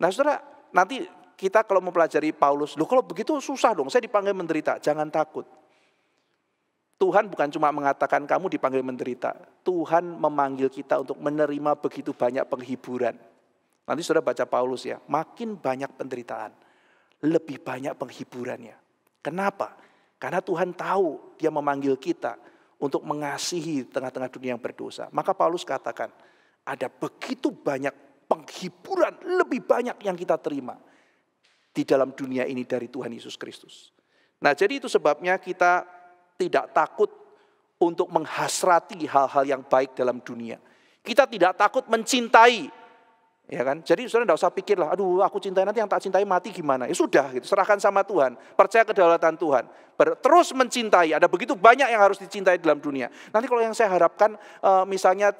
[SPEAKER 1] Nah saudara, nanti kita kalau mempelajari Paulus, loh kalau begitu susah dong, saya dipanggil menderita. Jangan takut. Tuhan bukan cuma mengatakan kamu dipanggil menderita. Tuhan memanggil kita untuk menerima begitu banyak penghiburan. Nanti saudara baca Paulus ya, makin banyak penderitaan, lebih banyak penghiburannya. Kenapa? Karena Tuhan tahu dia memanggil kita untuk mengasihi tengah-tengah dunia yang berdosa. Maka Paulus katakan, ada begitu banyak penghiburan, lebih banyak yang kita terima di dalam dunia ini dari Tuhan Yesus Kristus. Nah, jadi itu sebabnya kita tidak takut untuk menghasrati hal-hal yang baik dalam dunia. Kita tidak takut mencintai, ya kan? Jadi saudara tidak usah pikir lah, aduh aku cintai nanti yang tak cintai mati gimana? Ya sudah, gitu. Serahkan sama Tuhan, percaya kedaulatan Tuhan, terus mencintai. Ada begitu banyak yang harus dicintai dalam dunia. Nanti kalau yang saya harapkan, misalnya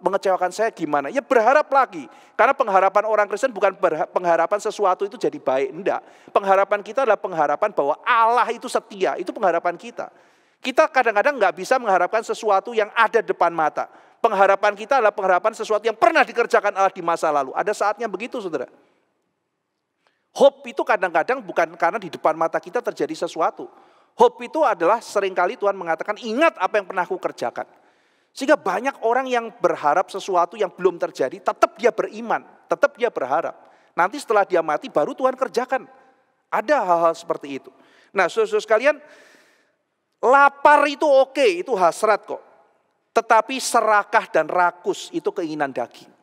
[SPEAKER 1] mengecewakan saya gimana? Ya berharap lagi. Karena pengharapan orang Kristen bukan pengharapan sesuatu itu jadi baik. Enggak. Pengharapan kita adalah pengharapan bahwa Allah itu setia. Itu pengharapan kita. Kita kadang-kadang nggak bisa mengharapkan sesuatu yang ada depan mata. Pengharapan kita adalah pengharapan sesuatu yang pernah dikerjakan Allah di masa lalu. Ada saatnya begitu, saudara. Hope itu kadang-kadang bukan karena di depan mata kita terjadi sesuatu. Hope itu adalah seringkali Tuhan mengatakan, ingat apa yang pernah aku kerjakan. Sehingga banyak orang yang berharap sesuatu yang belum terjadi, tetap dia beriman, tetap dia berharap. Nanti setelah dia mati baru Tuhan kerjakan. Ada hal-hal seperti itu. Nah, saudara-saudara sekalian, lapar itu oke, itu hasrat kok. Tetapi serakah dan rakus itu keinginan daging.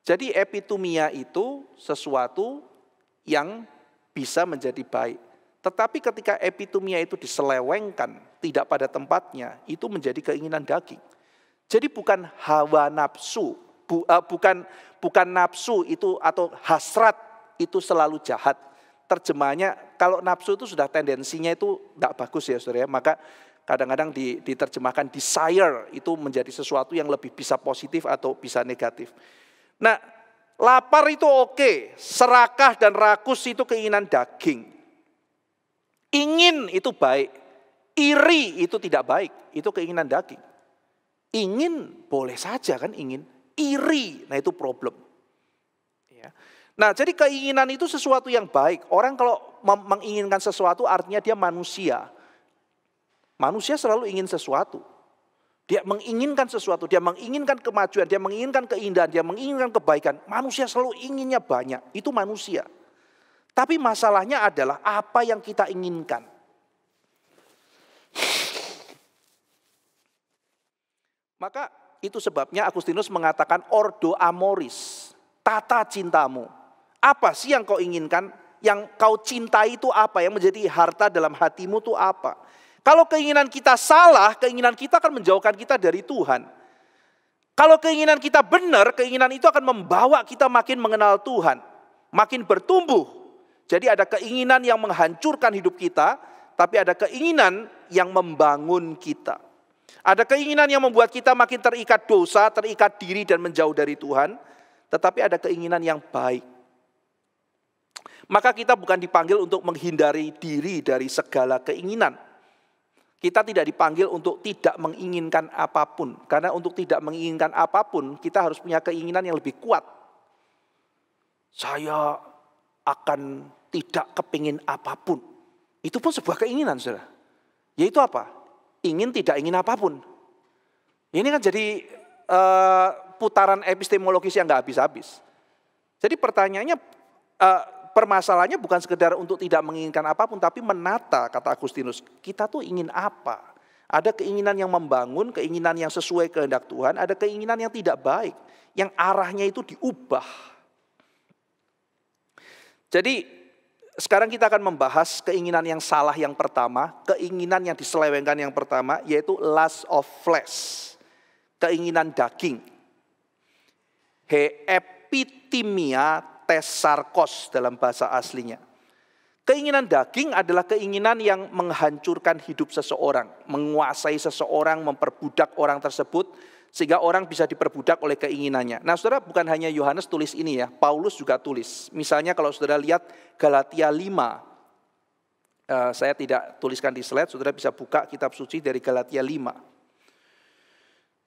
[SPEAKER 1] Jadi epitumia itu sesuatu yang bisa menjadi baik. Tetapi ketika epitumia itu diselewengkan, tidak pada tempatnya, itu menjadi keinginan daging. Jadi bukan hawa nafsu, bukan nafsu itu atau hasrat itu selalu jahat. Terjemahnya kalau nafsu itu sudah tendensinya itu tidak bagus ya saudara ya. Maka kadang-kadang diterjemahkan desire itu menjadi sesuatu yang lebih bisa positif atau bisa negatif. Nah, lapar itu oke, serakah dan rakus itu keinginan daging. Ingin itu baik, iri itu tidak baik, itu keinginan daging. Ingin boleh saja kan ingin, iri, nah itu problem. Ya. Nah jadi keinginan itu sesuatu yang baik. Orang kalau menginginkan sesuatu artinya dia manusia. Manusia selalu ingin sesuatu. Dia menginginkan sesuatu, dia menginginkan kemajuan, dia menginginkan keindahan, dia menginginkan kebaikan. Manusia selalu inginnya banyak, itu manusia. Tapi masalahnya adalah apa yang kita inginkan. Maka itu sebabnya Agustinus mengatakan ordo amoris, tata cintamu. Apa sih yang kau inginkan? Yang kau cintai itu apa? Yang menjadi harta dalam hatimu itu apa? Kalau keinginan kita salah, keinginan kita akan menjauhkan kita dari Tuhan. Kalau keinginan kita benar, keinginan itu akan membawa kita makin mengenal Tuhan. Makin bertumbuh. Jadi ada keinginan yang menghancurkan hidup kita, tapi ada keinginan yang membangun kita. Ada keinginan yang membuat kita makin terikat dosa, terikat diri dan menjauh dari Tuhan. Tetapi ada keinginan yang baik. Maka kita bukan dipanggil untuk menghindari diri dari segala keinginan. Kita tidak dipanggil untuk tidak menginginkan apapun. Karena untuk tidak menginginkan apapun, kita harus punya keinginan yang lebih kuat. Saya akan tidak kepingin apapun. Itu pun sebuah keinginan, saudara. Yaitu apa? Ingin tidak ingin apapun. Ini kan jadi putaran epistemologis yang gak habis-habis. Jadi pertanyaannya, permasalahannya bukan sekedar untuk tidak menginginkan apapun, tapi menata, kata Agustinus. Kita tuh ingin apa? Ada keinginan yang membangun, keinginan yang sesuai kehendak Tuhan, ada keinginan yang tidak baik, yang arahnya itu diubah. Jadi sekarang kita akan membahas keinginan yang salah yang pertama, keinginan yang diselewengkan yang pertama, yaitu lust of flesh, keinginan daging. Epitimia tesarkos dalam bahasa aslinya. Keinginan daging adalah keinginan yang menghancurkan hidup seseorang, menguasai seseorang, memperbudak orang tersebut, sehingga orang bisa diperbudak oleh keinginannya. Nah saudara, bukan hanya Yohanes tulis ini ya, Paulus juga tulis. Misalnya kalau saudara lihat Galatia 5, saya tidak tuliskan di slide, saudara bisa buka kitab suci dari Galatia 5.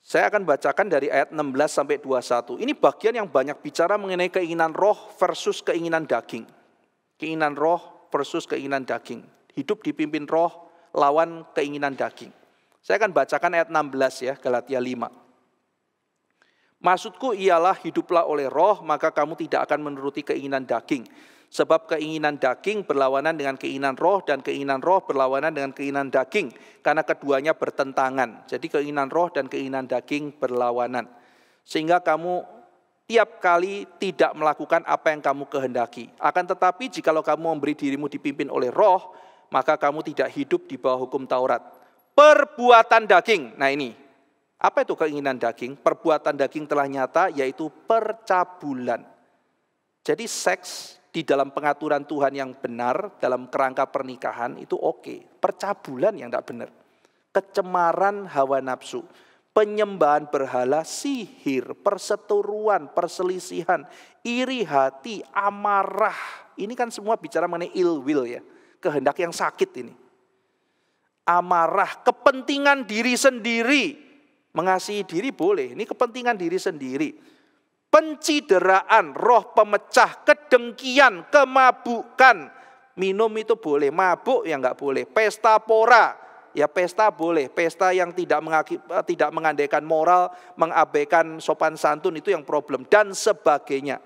[SPEAKER 1] Saya akan bacakan dari ayat 16 sampai 21. Ini bagian yang banyak bicara mengenai keinginan roh versus keinginan daging. Keinginan roh versus keinginan daging. Hidup dipimpin roh lawan keinginan daging. Saya akan bacakan ayat 16 ya, Galatia 5. Maksudku ialah hiduplah oleh roh, maka kamu tidak akan menuruti keinginan daging. Sebab keinginan daging berlawanan dengan keinginan roh, dan keinginan roh berlawanan dengan keinginan daging. Karena keduanya bertentangan. Jadi keinginan roh dan keinginan daging berlawanan. Sehingga kamu tiap kali tidak melakukan apa yang kamu kehendaki. Akan tetapi jikalau kamu memberi dirimu dipimpin oleh roh, maka kamu tidak hidup di bawah hukum Taurat. Perbuatan daging, nah ini, apa itu keinginan daging? Perbuatan daging telah nyata, yaitu percabulan. Jadi seks di dalam pengaturan Tuhan yang benar, dalam kerangka pernikahan itu oke. Percabulan yang tidak benar. Kecemaran hawa nafsu. Penyembahan berhala, sihir, perseteruan, perselisihan, iri hati, amarah. Ini kan semua bicara mengenai ill will ya. Kehendak yang sakit ini. Amarah, kepentingan diri sendiri. Mengasihi diri boleh, ini kepentingan diri sendiri. Pencideraan, roh pemecah, kedengkian, kemabukan. Minum itu boleh, mabuk ya enggak boleh. Pesta pora. Ya pesta boleh, pesta yang tidak mengandaikan moral, mengabaikan sopan santun itu yang problem dan sebagainya.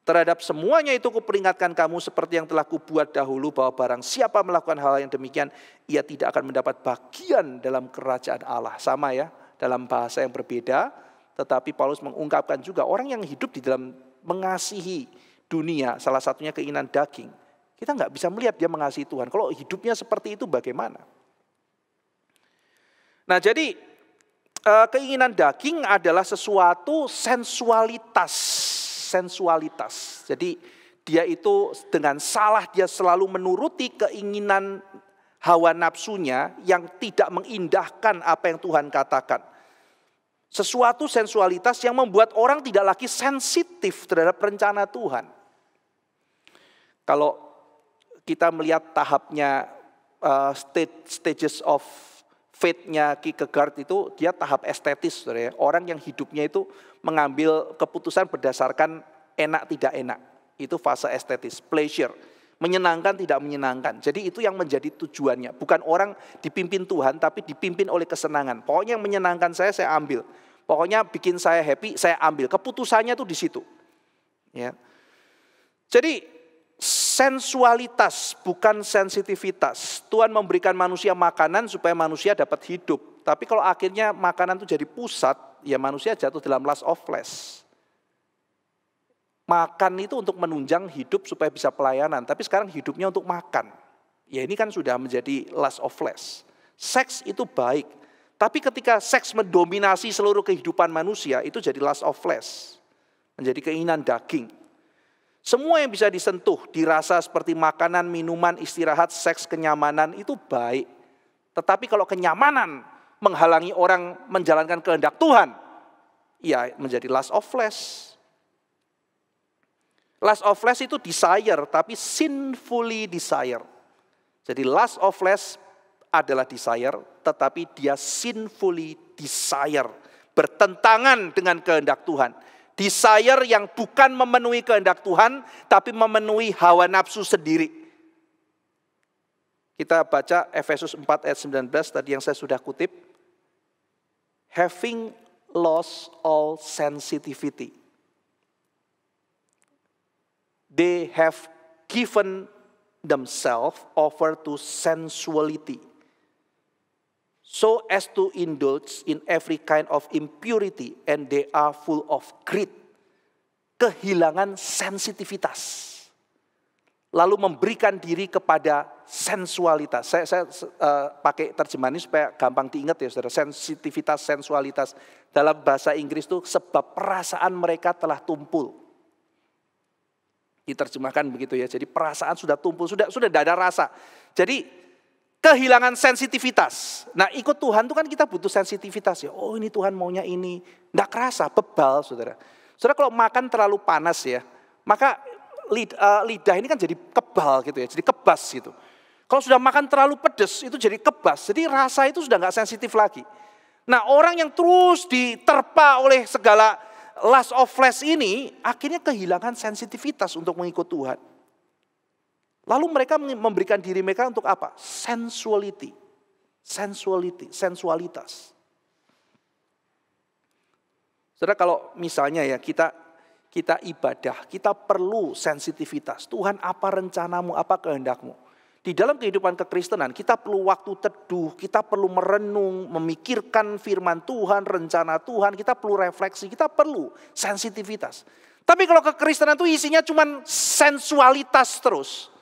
[SPEAKER 1] Terhadap semuanya itu kuperingatkan kamu seperti yang telah kubuat dahulu, bahwa barang siapa melakukan hal yang demikian, ia tidak akan mendapat bagian dalam kerajaan Allah. Sama ya, dalam bahasa yang berbeda, tetapi Paulus mengungkapkan juga orang yang hidup di dalam mengasihi dunia, salah satunya keinginan daging. Kita nggak bisa melihat dia mengasihi Tuhan. Kalau hidupnya seperti itu bagaimana? Nah jadi keinginan daging adalah sesuatu sensualitas. Jadi dia itu dengan salah dia selalu menuruti keinginan hawa nafsunya yang tidak mengindahkan apa yang Tuhan katakan. Sesuatu sensualitas yang membuat orang tidak lagi sensitif terhadap rencana Tuhan. Kalau kita melihat tahapnya stages of faith-nya Kierkegaard itu dia tahap estetis, saudara ya. Orang yang hidupnya itu mengambil keputusan berdasarkan enak tidak enak. Itu fase estetis, pleasure. Menyenangkan tidak menyenangkan. Jadi itu yang menjadi tujuannya. Bukan orang dipimpin Tuhan tapi dipimpin oleh kesenangan. Pokoknya yang menyenangkan saya ambil. Pokoknya bikin saya happy, saya ambil. Keputusannya itu di situ. Ya. Jadi sensualitas bukan sensitivitas. Tuhan memberikan manusia makanan supaya manusia dapat hidup. Tapi kalau akhirnya makanan itu jadi pusat, ya manusia jatuh dalam lust of flesh. Makan itu untuk menunjang hidup supaya bisa pelayanan. Tapi sekarang hidupnya untuk makan. Ya ini kan sudah menjadi lust of flesh. Seks itu baik. Tapi ketika seks mendominasi seluruh kehidupan manusia, itu jadi lust of flesh. Menjadi keinginan daging. Semua yang bisa disentuh, dirasa seperti makanan, minuman, istirahat, seks, kenyamanan itu baik. Tetapi kalau kenyamanan menghalangi orang menjalankan kehendak Tuhan, ya menjadi lust of flesh. Lust of flesh itu desire, tapi sinfully desire. Jadi lust of flesh adalah desire, tetapi dia sinfully desire. Bertentangan dengan kehendak Tuhan. Desire yang bukan memenuhi kehendak Tuhan, tapi memenuhi hawa nafsu sendiri. Kita baca Efesus 4 ayat 19 tadi yang saya sudah kutip. Having lost all sensitivity. They have given themselves over to sensuality, so as to indulge in every kind of impurity, and they are full of greed. Kehilangan sensitivitas. Lalu memberikan diri kepada sensualitas. Saya pakai terjemahan ini supaya gampang diingat ya saudara. Sensitivitas, sensualitas. Dalam bahasa Inggris itu sebab perasaan mereka telah tumpul. Diterjemahkan begitu ya. Jadi perasaan sudah tumpul, sudah tidak ada rasa. Jadi kehilangan sensitivitas. Nah ikut Tuhan itu kan kita butuh sensitivitas ya. Oh ini Tuhan maunya ini. Tidak kerasa, bebal saudara. Saudara kalau makan terlalu panas ya, maka lidah ini kan jadi kebal gitu ya, jadi kebas gitu. Kalau sudah makan terlalu pedas itu jadi kebas, jadi rasa itu sudah nggak sensitif lagi. Nah orang yang terus diterpa oleh segala lust of flesh ini, akhirnya kehilangan sensitivitas untuk mengikut Tuhan. Lalu mereka memberikan diri mereka untuk apa? Sensualitas. Saudara kalau misalnya ya kita ibadah, kita perlu sensitivitas. Tuhan apa rencanamu, apa kehendakmu. Di dalam kehidupan kekristenan kita perlu waktu teduh, kita perlu merenung, memikirkan firman Tuhan, rencana Tuhan, kita perlu refleksi, kita perlu sensitivitas. Tapi kalau kekristenan itu isinya cuma sensualitas terus.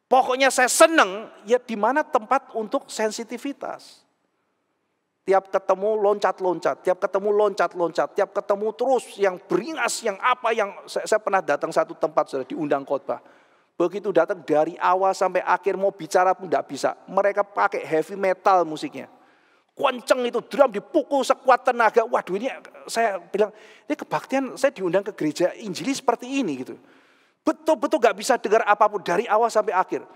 [SPEAKER 1] Pokoknya saya seneng, ya di mana tempat untuk sensitivitas. Tiap ketemu loncat-loncat, tiap ketemu terus yang beringas, yang apa, yang saya pernah datang satu tempat sudah diundang khotbah. Begitu datang dari awal sampai akhir mau bicara pun tidak bisa. Mereka pakai heavy metal musiknya. Kenceng itu, drum dipukul sekuat tenaga. Waduh ini saya bilang, ini kebaktian saya diundang ke gereja Injili seperti ini gitu. Betul-betul gak bisa dengar apapun dari awal sampai akhir.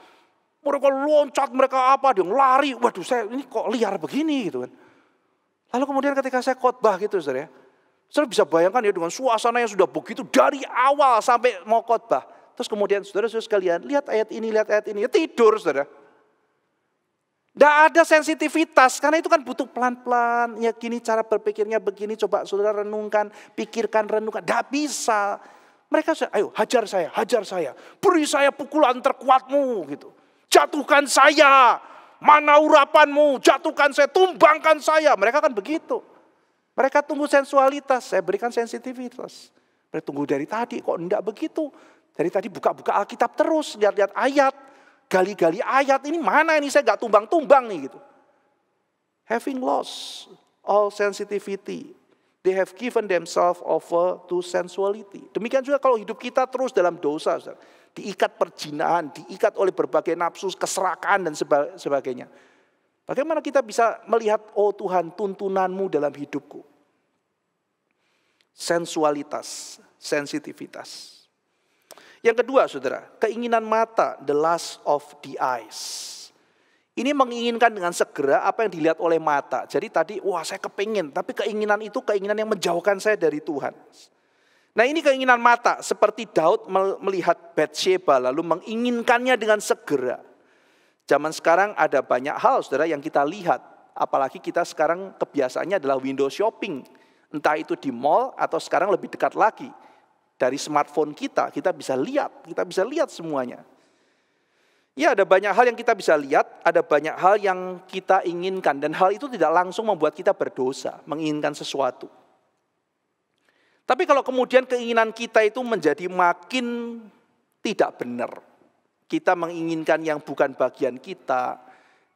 [SPEAKER 1] Mereka loncat, mereka apa, dia lari. Waduh saya ini kok liar begini gitu kan. Lalu kemudian ketika saya khotbah gitu saudara, saudara bisa bayangkan ya dengan suasana yang sudah begitu dari awal sampai mau khotbah. Terus kemudian saudara-saudara sekalian lihat ayat ini, ya tidur saudara. Tidak ada sensitivitas karena itu kan butuh pelan-pelan. Ya gini cara berpikirnya begini, coba saudara renungkan, pikirkan, renungkan. Tidak bisa. Mereka ayo hajar saya, beri saya pukulan terkuatmu gitu. Jatuhkan saya. Mana urapanmu, jatuhkan saya, tumbangkan saya. Mereka kan begitu. Mereka tunggu sensualitas, saya berikan sensitivitas. Mereka tunggu dari tadi, kok enggak begitu. Dari tadi buka-buka Alkitab terus, lihat-lihat ayat. Gali-gali ayat, ini mana ini saya enggak tumbang-tumbang nih gitu. Having lost all sensitivity, they have given themselves over to sensuality. Demikian juga kalau hidup kita terus dalam dosa, diikat perjinahan, diikat oleh berbagai nafsu, keserakaan dan sebagainya. Bagaimana kita bisa melihat, oh Tuhan tuntunanmu dalam hidupku. Sensualitas, sensitivitas. Yang kedua saudara, keinginan mata, the lust of the eyes. Ini menginginkan dengan segera apa yang dilihat oleh mata. Jadi tadi, wah saya kepingin, tapi keinginan itu keinginan yang menjauhkan saya dari Tuhan. Nah ini keinginan mata, seperti Daud melihat Batsheba lalu menginginkannya dengan segera. Zaman sekarang ada banyak hal saudara yang kita lihat. Apalagi kita sekarang kebiasaannya adalah window shopping. Entah itu di mall atau sekarang lebih dekat lagi. Dari smartphone kita bisa lihat semuanya. Ya ada banyak hal yang kita bisa lihat, ada banyak hal yang kita inginkan. Dan hal itu tidak langsung membuat kita berdosa, menginginkan sesuatu. Tapi kalau kemudian keinginan kita itu menjadi makin tidak benar. Kita menginginkan yang bukan bagian kita.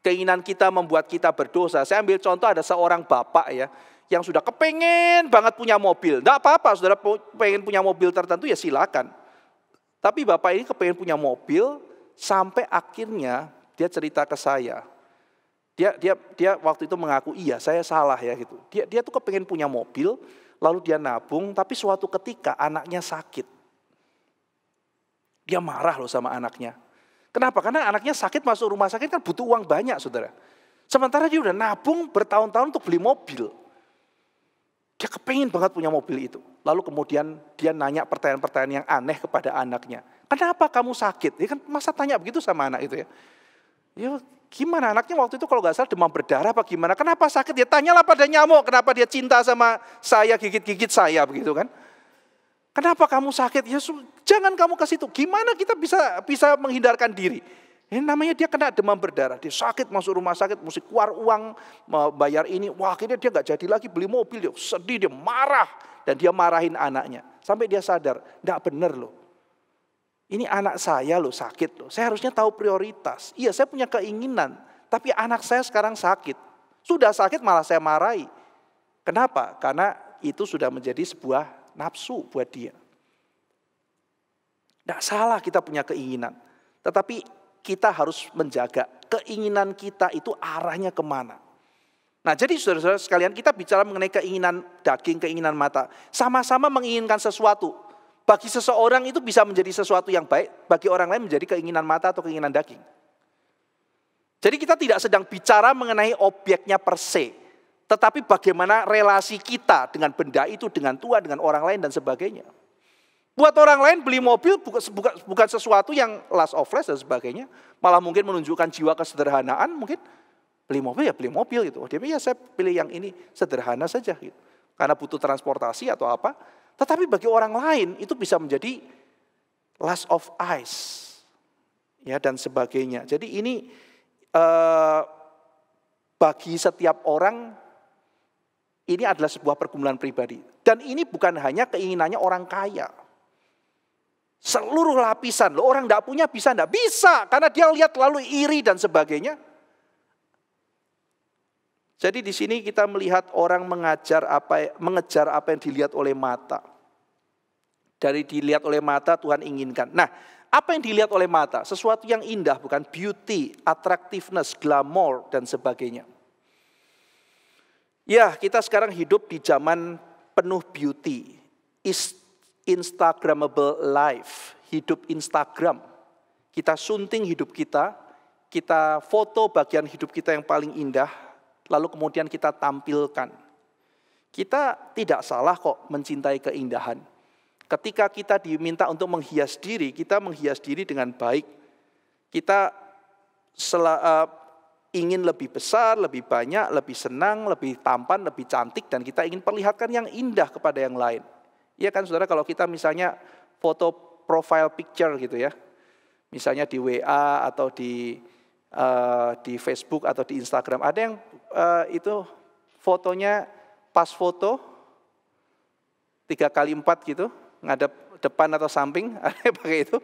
[SPEAKER 1] Keinginan kita membuat kita berdosa. Saya ambil contoh ada seorang bapak ya, yang sudah kepengen banget punya mobil. Tidak apa-apa, saudara pengen punya mobil tertentu ya silakan. Tapi bapak ini kepengen punya mobil sampai akhirnya dia cerita ke saya. Dia waktu itu mengaku iya saya salah ya gitu. Dia tuh kepengen punya mobil, lalu dia nabung, tapi suatu ketika anaknya sakit. Dia marah loh sama anaknya. Kenapa? Karena anaknya sakit masuk rumah sakit kan butuh uang banyak saudara. Sementara dia udah nabung bertahun-tahun untuk beli mobil. Dia kepengen banget punya mobil itu. Lalu kemudian dia nanya pertanyaan-pertanyaan yang aneh kepada anaknya. Kenapa kamu sakit? Ya kan masa tanya begitu sama anak itu ya. Ya gimana anaknya waktu itu kalau nggak salah demam berdarah apa gimana. Kenapa sakit? Ya tanyalah pada nyamuk. Kenapa dia cinta sama saya, gigit-gigit saya begitu kan. Kenapa kamu sakit? Ya jangan kamu ke situ. Gimana kita bisa menghindarkan diri? Ini namanya dia kena demam berdarah. Dia sakit masuk rumah sakit, mesti keluar uang, bayar ini. Wah, akhirnya dia nggak jadi lagi beli mobil. Dia sedih, dia marah. Dan dia marahin anaknya. Sampai dia sadar, nggak benar loh. Ini anak saya loh sakit loh. Saya harusnya tahu prioritas. Iya, saya punya keinginan. Tapi anak saya sekarang sakit. Sudah sakit malah saya marahi. Kenapa? Karena itu sudah menjadi sebuah nafsu buat dia. Tidak salah kita punya keinginan. Tetapi kita harus menjaga keinginan kita itu arahnya kemana. Nah jadi saudara-saudara sekalian, kita bicara mengenai keinginan daging, keinginan mata. Sama-sama menginginkan sesuatu. Bagi seseorang itu bisa menjadi sesuatu yang baik. Bagi orang lain menjadi keinginan mata atau keinginan daging. Jadi kita tidak sedang bicara mengenai objeknya per se. Tetapi bagaimana relasi kita dengan benda itu, dengan Tuhan, dengan orang lain dan sebagainya. Buat orang lain beli mobil bukan sesuatu yang lust of flesh dan sebagainya. Malah mungkin menunjukkan jiwa kesederhanaan, mungkin beli mobil ya beli mobil gitu. Dia ya saya pilih yang ini sederhana saja gitu. Karena butuh transportasi atau apa. Tetapi bagi orang lain itu bisa menjadi lust of eyes ya dan sebagainya. Jadi ini bagi setiap orang ini adalah sebuah pergumulan pribadi. Dan ini bukan hanya keinginannya orang kaya. Seluruh lapisan, loh orang tidak punya bisa, tidak bisa. Karena dia lihat lalu iri dan sebagainya. Jadi di sini kita melihat orang mengejar apa yang dilihat oleh mata. Dari dilihat oleh mata Tuhan inginkan. Nah, apa yang dilihat oleh mata? Sesuatu yang indah, bukan beauty, attractiveness, glamour dan sebagainya. Ya, kita sekarang hidup di zaman penuh beauty. Instagramable life, hidup Instagram. Kita sunting hidup kita foto bagian hidup kita yang paling indah, lalu kemudian kita tampilkan. Kita tidak salah kok mencintai keindahan. Ketika kita diminta untuk menghias diri, kita menghias diri dengan baik. Kita ingin lebih besar, lebih banyak, lebih senang, lebih tampan, lebih cantik, dan kita ingin perlihatkan yang indah kepada yang lain. Iya kan saudara, kalau kita misalnya foto profile picture gitu ya, misalnya di WA atau di Facebook atau di Instagram, ada yang itu fotonya pas foto 3x4 gitu, ngadep depan atau samping, ada yang pakai itu.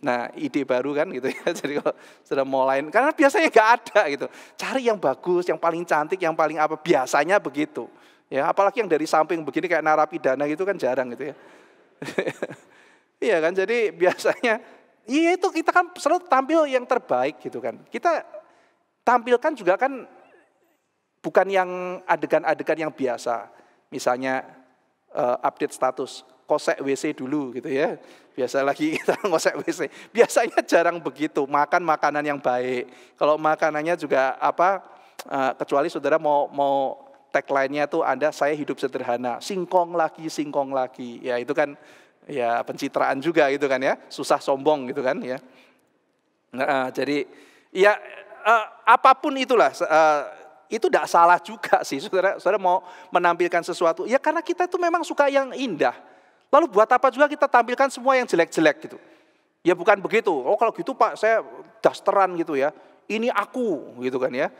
[SPEAKER 1] Nah ide baru kan gitu ya, jadi kalau sudah mau lain, karena biasanya nggak ada gitu. Cari yang bagus, yang paling cantik, yang paling apa, biasanya begitu. Ya, apalagi yang dari samping begini kayak narapidana gitu kan jarang gitu ya. Iya kan, jadi biasanya, iya itu kita kan selalu tampil yang terbaik gitu kan. Kita tampilkan juga kan bukan yang adegan-adegan yang biasa. Misalnya update status, kosek WC dulu gitu ya. Biasa lagi kita ngosek WC. Biasanya jarang begitu, makan makanan yang baik. Kalau makanannya juga kecuali saudara mau tagline-nya tuh saya hidup sederhana, singkong lagi. Ya itu kan ya pencitraan juga gitu kan ya, susah sombong gitu kan ya. Nah, jadi ya apapun itulah, itu tidak salah juga sih saudara mau menampilkan sesuatu. Ya karena kita itu memang suka yang indah. Lalu buat apa juga kita tampilkan semua yang jelek-jelek gitu. Ya bukan begitu. Oh kalau gitu Pak saya dasteran gitu ya. Ini aku gitu kan ya.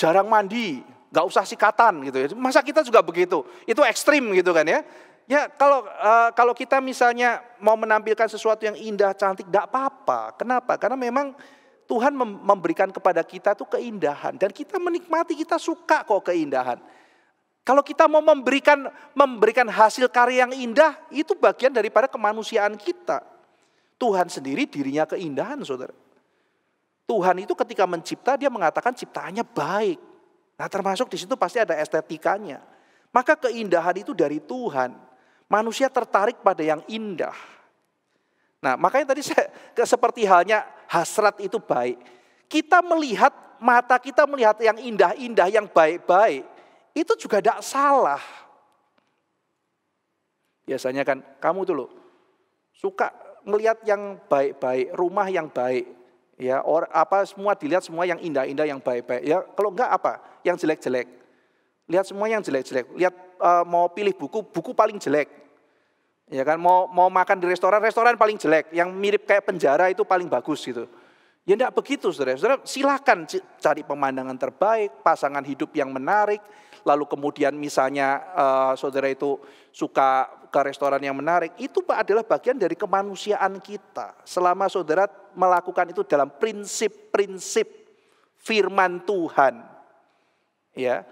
[SPEAKER 1] Jarang mandi, gak usah sikatan gitu ya. Masa kita juga begitu? Itu ekstrim gitu kan ya. Ya kalau kita misalnya mau menampilkan sesuatu yang indah, cantik, gak apa-apa. Kenapa? Karena memang Tuhan memberikan kepada kita tuh keindahan. Dan kita menikmati, kita suka kok keindahan. Kalau kita mau memberikan hasil karya yang indah, itu bagian daripada kemanusiaan kita. Tuhan sendiri dirinya keindahan, saudara. Tuhan itu ketika mencipta, dia mengatakan ciptaannya baik. Nah termasuk di situ pasti ada estetikanya. Maka keindahan itu dari Tuhan. Manusia tertarik pada yang indah. Nah makanya tadi seperti halnya hasrat itu baik. Kita melihat, mata kita melihat yang indah-indah, yang baik-baik. Itu juga tidak salah. Biasanya kan kamu tuh loh suka ngelihat yang baik-baik, rumah yang baik, ya semua dilihat semua yang indah-indah, yang baik-baik. Ya kalau enggak apa? Yang jelek-jelek. Lihat semua yang jelek-jelek. Lihat mau pilih buku paling jelek. Ya kan, mau makan di restoran paling jelek, yang mirip kayak penjara itu paling bagus gitu. Ya enggak begitu, saudara. Saudara silakan cari pemandangan terbaik, pasangan hidup yang menarik, lalu kemudian misalnya saudara itu suka ke restoran yang menarik, itu adalah bagian dari kemanusiaan kita. Selama saudara melakukan itu dalam prinsip-prinsip firman Tuhan. Ya.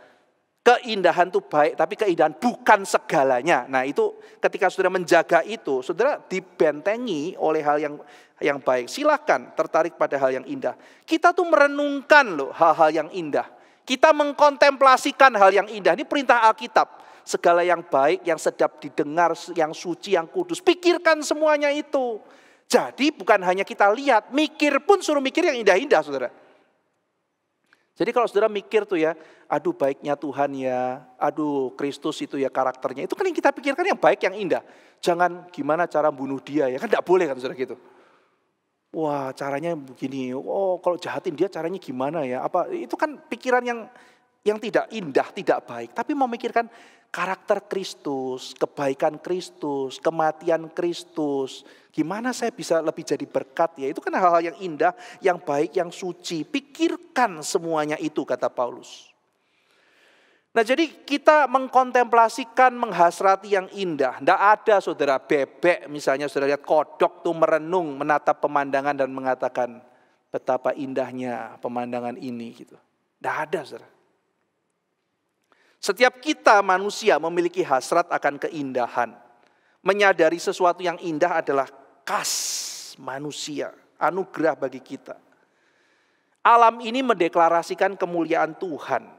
[SPEAKER 1] Keindahan itu baik, tapi keindahan bukan segalanya. Nah itu ketika saudara menjaga itu, saudara dibentengi oleh hal yang baik. Silakan tertarik pada hal yang indah. Kita tuh merenungkan loh hal-hal yang indah. Kita mengkontemplasikan hal yang indah. Ini perintah Alkitab. Segala yang baik, yang sedap didengar, yang suci, yang kudus. Pikirkan semuanya itu. Jadi bukan hanya kita lihat, mikir pun suruh mikir yang indah-indah, saudara. Jadi kalau saudara mikir tuh ya, aduh baiknya Tuhan ya, aduh Kristus itu ya karakternya. Itu kan yang kita pikirkan yang baik, yang indah. Jangan gimana cara bunuh dia ya, kan tidak boleh kan saudara gitu. Wah caranya begini, oh kalau jahatin dia caranya gimana ya. Apa itu kan pikiran yang tidak indah, tidak baik. Tapi memikirkan karakter Kristus, kebaikan Kristus, kematian Kristus. Gimana saya bisa lebih jadi berkat ya. Itu kan hal-hal yang indah, yang baik, yang suci. Pikirkan semuanya itu kata Paulus. Nah jadi kita mengkontemplasikan, menghasrati yang indah. Tidak ada saudara bebek misalnya saudara lihat kodok tuh merenung, menatap pemandangan dan mengatakan betapa indahnya pemandangan ini gitu. Tidak ada saudara. Setiap kita manusia memiliki hasrat akan keindahan. Menyadari sesuatu yang indah adalah khas manusia, anugerah bagi kita. Alam ini mendeklarasikan kemuliaan Tuhan.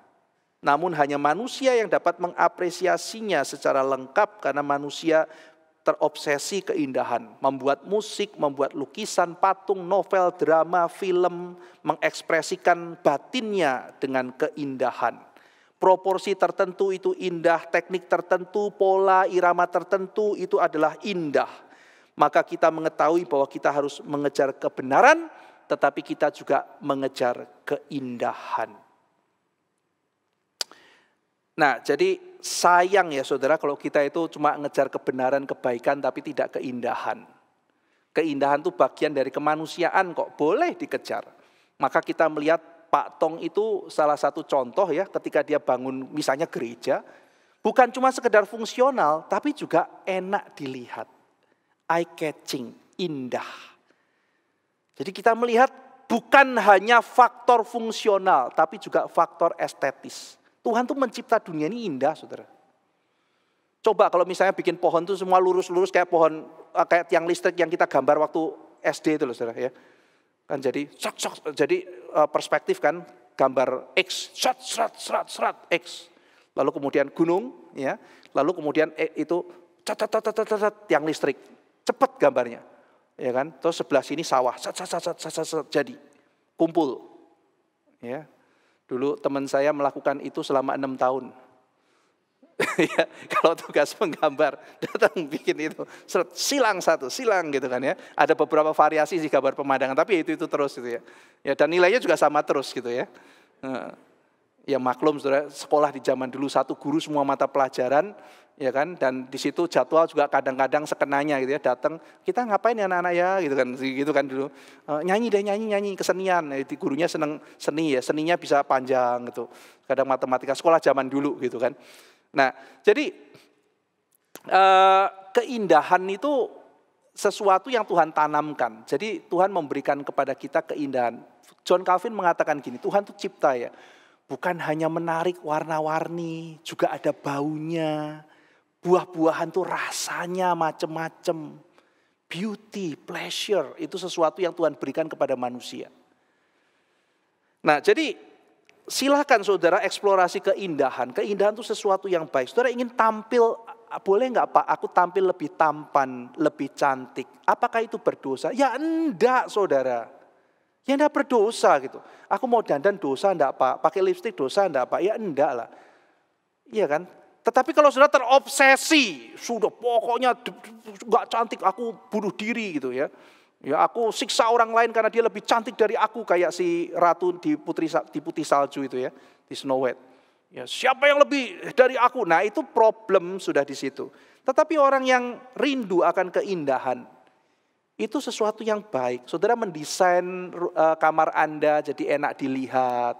[SPEAKER 1] Namun hanya manusia yang dapat mengapresiasinya secara lengkap karena manusia terobsesi keindahan. Membuat musik, membuat lukisan, patung, novel, drama, film, mengekspresikan batinnya dengan keindahan. Proporsi tertentu itu indah, teknik tertentu, pola, irama tertentu itu adalah indah. Maka kita mengetahui bahwa kita harus mengejar kebenaran, tetapi kita juga mengejar keindahan. Nah, jadi sayang ya saudara kalau kita itu cuma mengejar kebenaran, kebaikan, tapi tidak keindahan. Keindahan itu bagian dari kemanusiaan kok, boleh dikejar. Maka kita melihat Pak Tong itu salah satu contoh ya ketika dia bangun misalnya gereja. Bukan cuma sekedar fungsional, tapi juga enak dilihat. Eye-catching, indah. Jadi kita melihat bukan hanya faktor fungsional, tapi juga faktor estetis. Tuhan tuh mencipta dunia ini indah, saudara. Coba kalau misalnya bikin pohon tuh semua lurus-lurus kayak pohon, kayak tiang listrik yang kita gambar waktu SD itu loh, saudara ya. Kan jadi, jadi perspektif kan, gambar X, serat, X. Lalu kemudian gunung, ya. Lalu kemudian itu tiang listrik. Cepat gambarnya, ya kan? Terus sebelah sini sawah, jadi kumpul. Ya, dulu teman saya melakukan itu selama 6 tahun. Ya, kalau tugas menggambar datang bikin itu, silang gitu kan ya. Ada beberapa variasi sih gambar pemandangan, tapi itu terus gitu ya. Ya dan nilainya juga sama terus gitu ya. Ya maklum saudara, sekolah di zaman dulu satu guru semua mata pelajaran. Ya kan, dan di situ jadwal juga kadang-kadang sekenanya gitu ya, datang kita ngapain ya anak-anak ya gitu kan dulu, nyanyi kesenian, gurunya seneng seni ya, seninya bisa panjang gitu, kadang matematika sekolah zaman dulu gitu kan. Nah jadi keindahan itu sesuatu yang Tuhan tanamkan, jadi Tuhan memberikan kepada kita keindahan. John Calvin mengatakan gini, Tuhan tuh cipta ya, bukan hanya menarik warna-warni, juga ada baunya. Buah-buahan tuh rasanya macam-macam. Beauty, pleasure, itu sesuatu yang Tuhan berikan kepada manusia. Nah jadi silakan saudara eksplorasi keindahan. Keindahan itu sesuatu yang baik. Saudara ingin tampil, boleh nggak Pak aku tampil lebih tampan, lebih cantik. Apakah itu berdosa? Ya enggak saudara. Ya enggak berdosa gitu. Aku mau dandan dosa enggak Pak? Pakai lipstik dosa enggak Pak? Ya enggak lah. Iya kan? Tetapi kalau sudah terobsesi, sudah pokoknya gak cantik, aku bunuh diri gitu ya. Ya aku siksa orang lain karena dia lebih cantik dari aku, kayak si ratu di Putri Salju itu ya, di Snow White. Ya siapa yang lebih dari aku? Nah itu problem sudah di situ. Tetapi orang yang rindu akan keindahan, itu sesuatu yang baik. Saudara mendesain kamar Anda jadi enak dilihat.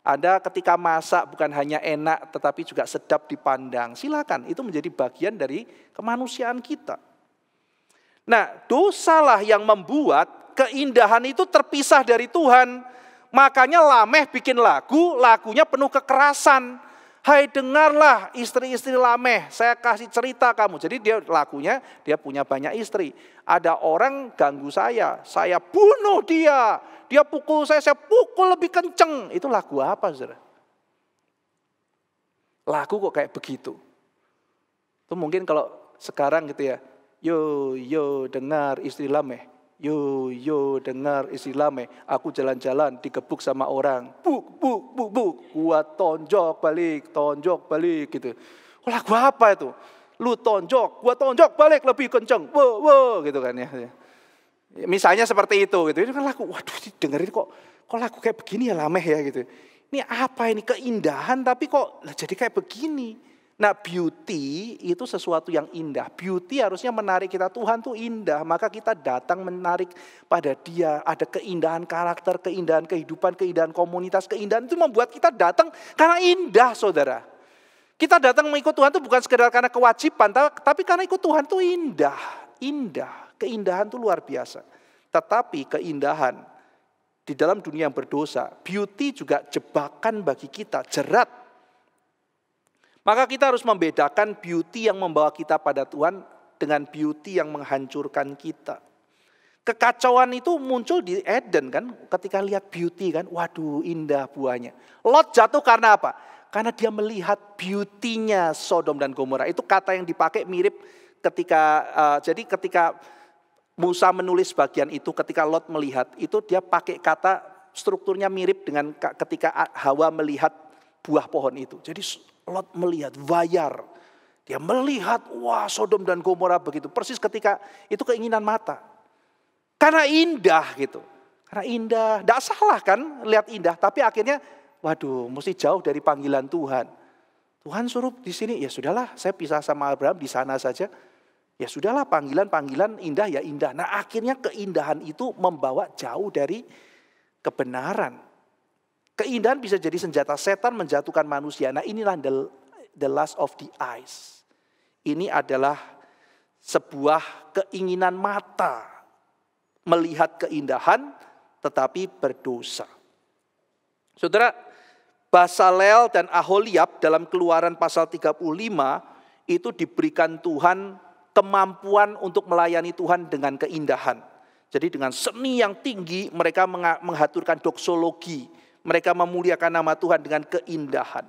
[SPEAKER 1] Anda ketika masak bukan hanya enak tetapi juga sedap dipandang. Silakan, itu menjadi bagian dari kemanusiaan kita. Nah, dosalah yang membuat keindahan itu terpisah dari Tuhan. Makanya Lameh bikin lagu, lagunya penuh kekerasan. Hai dengarlah istri-istri Lameh, saya kasih cerita kamu. Jadi dia lagunya, dia punya banyak istri. Ada orang ganggu saya bunuh dia. Dia pukul saya pukul lebih kenceng. Itu lagu apa, saudara? Lagu kok kayak begitu. Itu mungkin kalau sekarang gitu ya. Yo dengar istri Lameh. Yo dengar istri Lameh. Aku jalan-jalan digebuk sama orang. Buk. Gua tonjok balik gitu. Oh, lagu apa itu? Lu tonjok, gua tonjok balik lebih kenceng. Wow gitu kan ya. Misalnya seperti itu gitu. Ini kan lagu, waduh dengerin kok lagu kayak begini ya Lameh ya gitu. Ini apa ini, keindahan tapi kok jadi kayak begini. Nah, beauty itu sesuatu yang indah. Beauty harusnya menarik kita. Tuhan tuh indah, maka kita datang menarik pada Dia. Ada keindahan karakter, keindahan kehidupan, keindahan komunitas, keindahan itu membuat kita datang karena indah, saudara. Kita datang mengikut Tuhan itu bukan sekedar karena kewajiban, tapi karena ikut Tuhan itu indah. Keindahan itu luar biasa. Tetapi keindahan di dalam dunia yang berdosa, beauty juga jebakan bagi kita, jerat. Maka kita harus membedakan beauty yang membawa kita pada Tuhan dengan beauty yang menghancurkan kita. Kekacauan itu muncul di Eden kan, ketika lihat beauty kan, waduh indah buahnya. Lot jatuh karena apa? Karena dia melihat beauty-nya Sodom dan Gomora. Itu kata yang dipakai mirip ketika Musa menulis bagian itu, ketika Lot melihat, itu dia pakai kata strukturnya mirip dengan ketika Hawa melihat buah pohon itu. Jadi Lot melihat, wayar. Dia melihat, wah Sodom dan Gomora begitu. Persis ketika itu keinginan mata. Karena indah gitu. Karena indah, tidak salah kan lihat indah. Tapi akhirnya, waduh mesti jauh dari panggilan Tuhan. Tuhan suruh di sini, ya sudahlah saya pisah sama Abraham di sana saja. Ya sudahlah panggilan indah ya indah. Nah akhirnya keindahan itu membawa jauh dari kebenaran. Keindahan bisa jadi senjata setan menjatuhkan manusia. Nah inilah the lust of the eyes. Ini adalah sebuah keinginan mata. Melihat keindahan tetapi berdosa. Saudara, Basalel dan Aholiab dalam Keluaran pasal 35 itu diberikan Tuhan kemampuan untuk melayani Tuhan dengan keindahan. Jadi dengan seni yang tinggi mereka menghaturkan doksologi. Mereka memuliakan nama Tuhan dengan keindahan.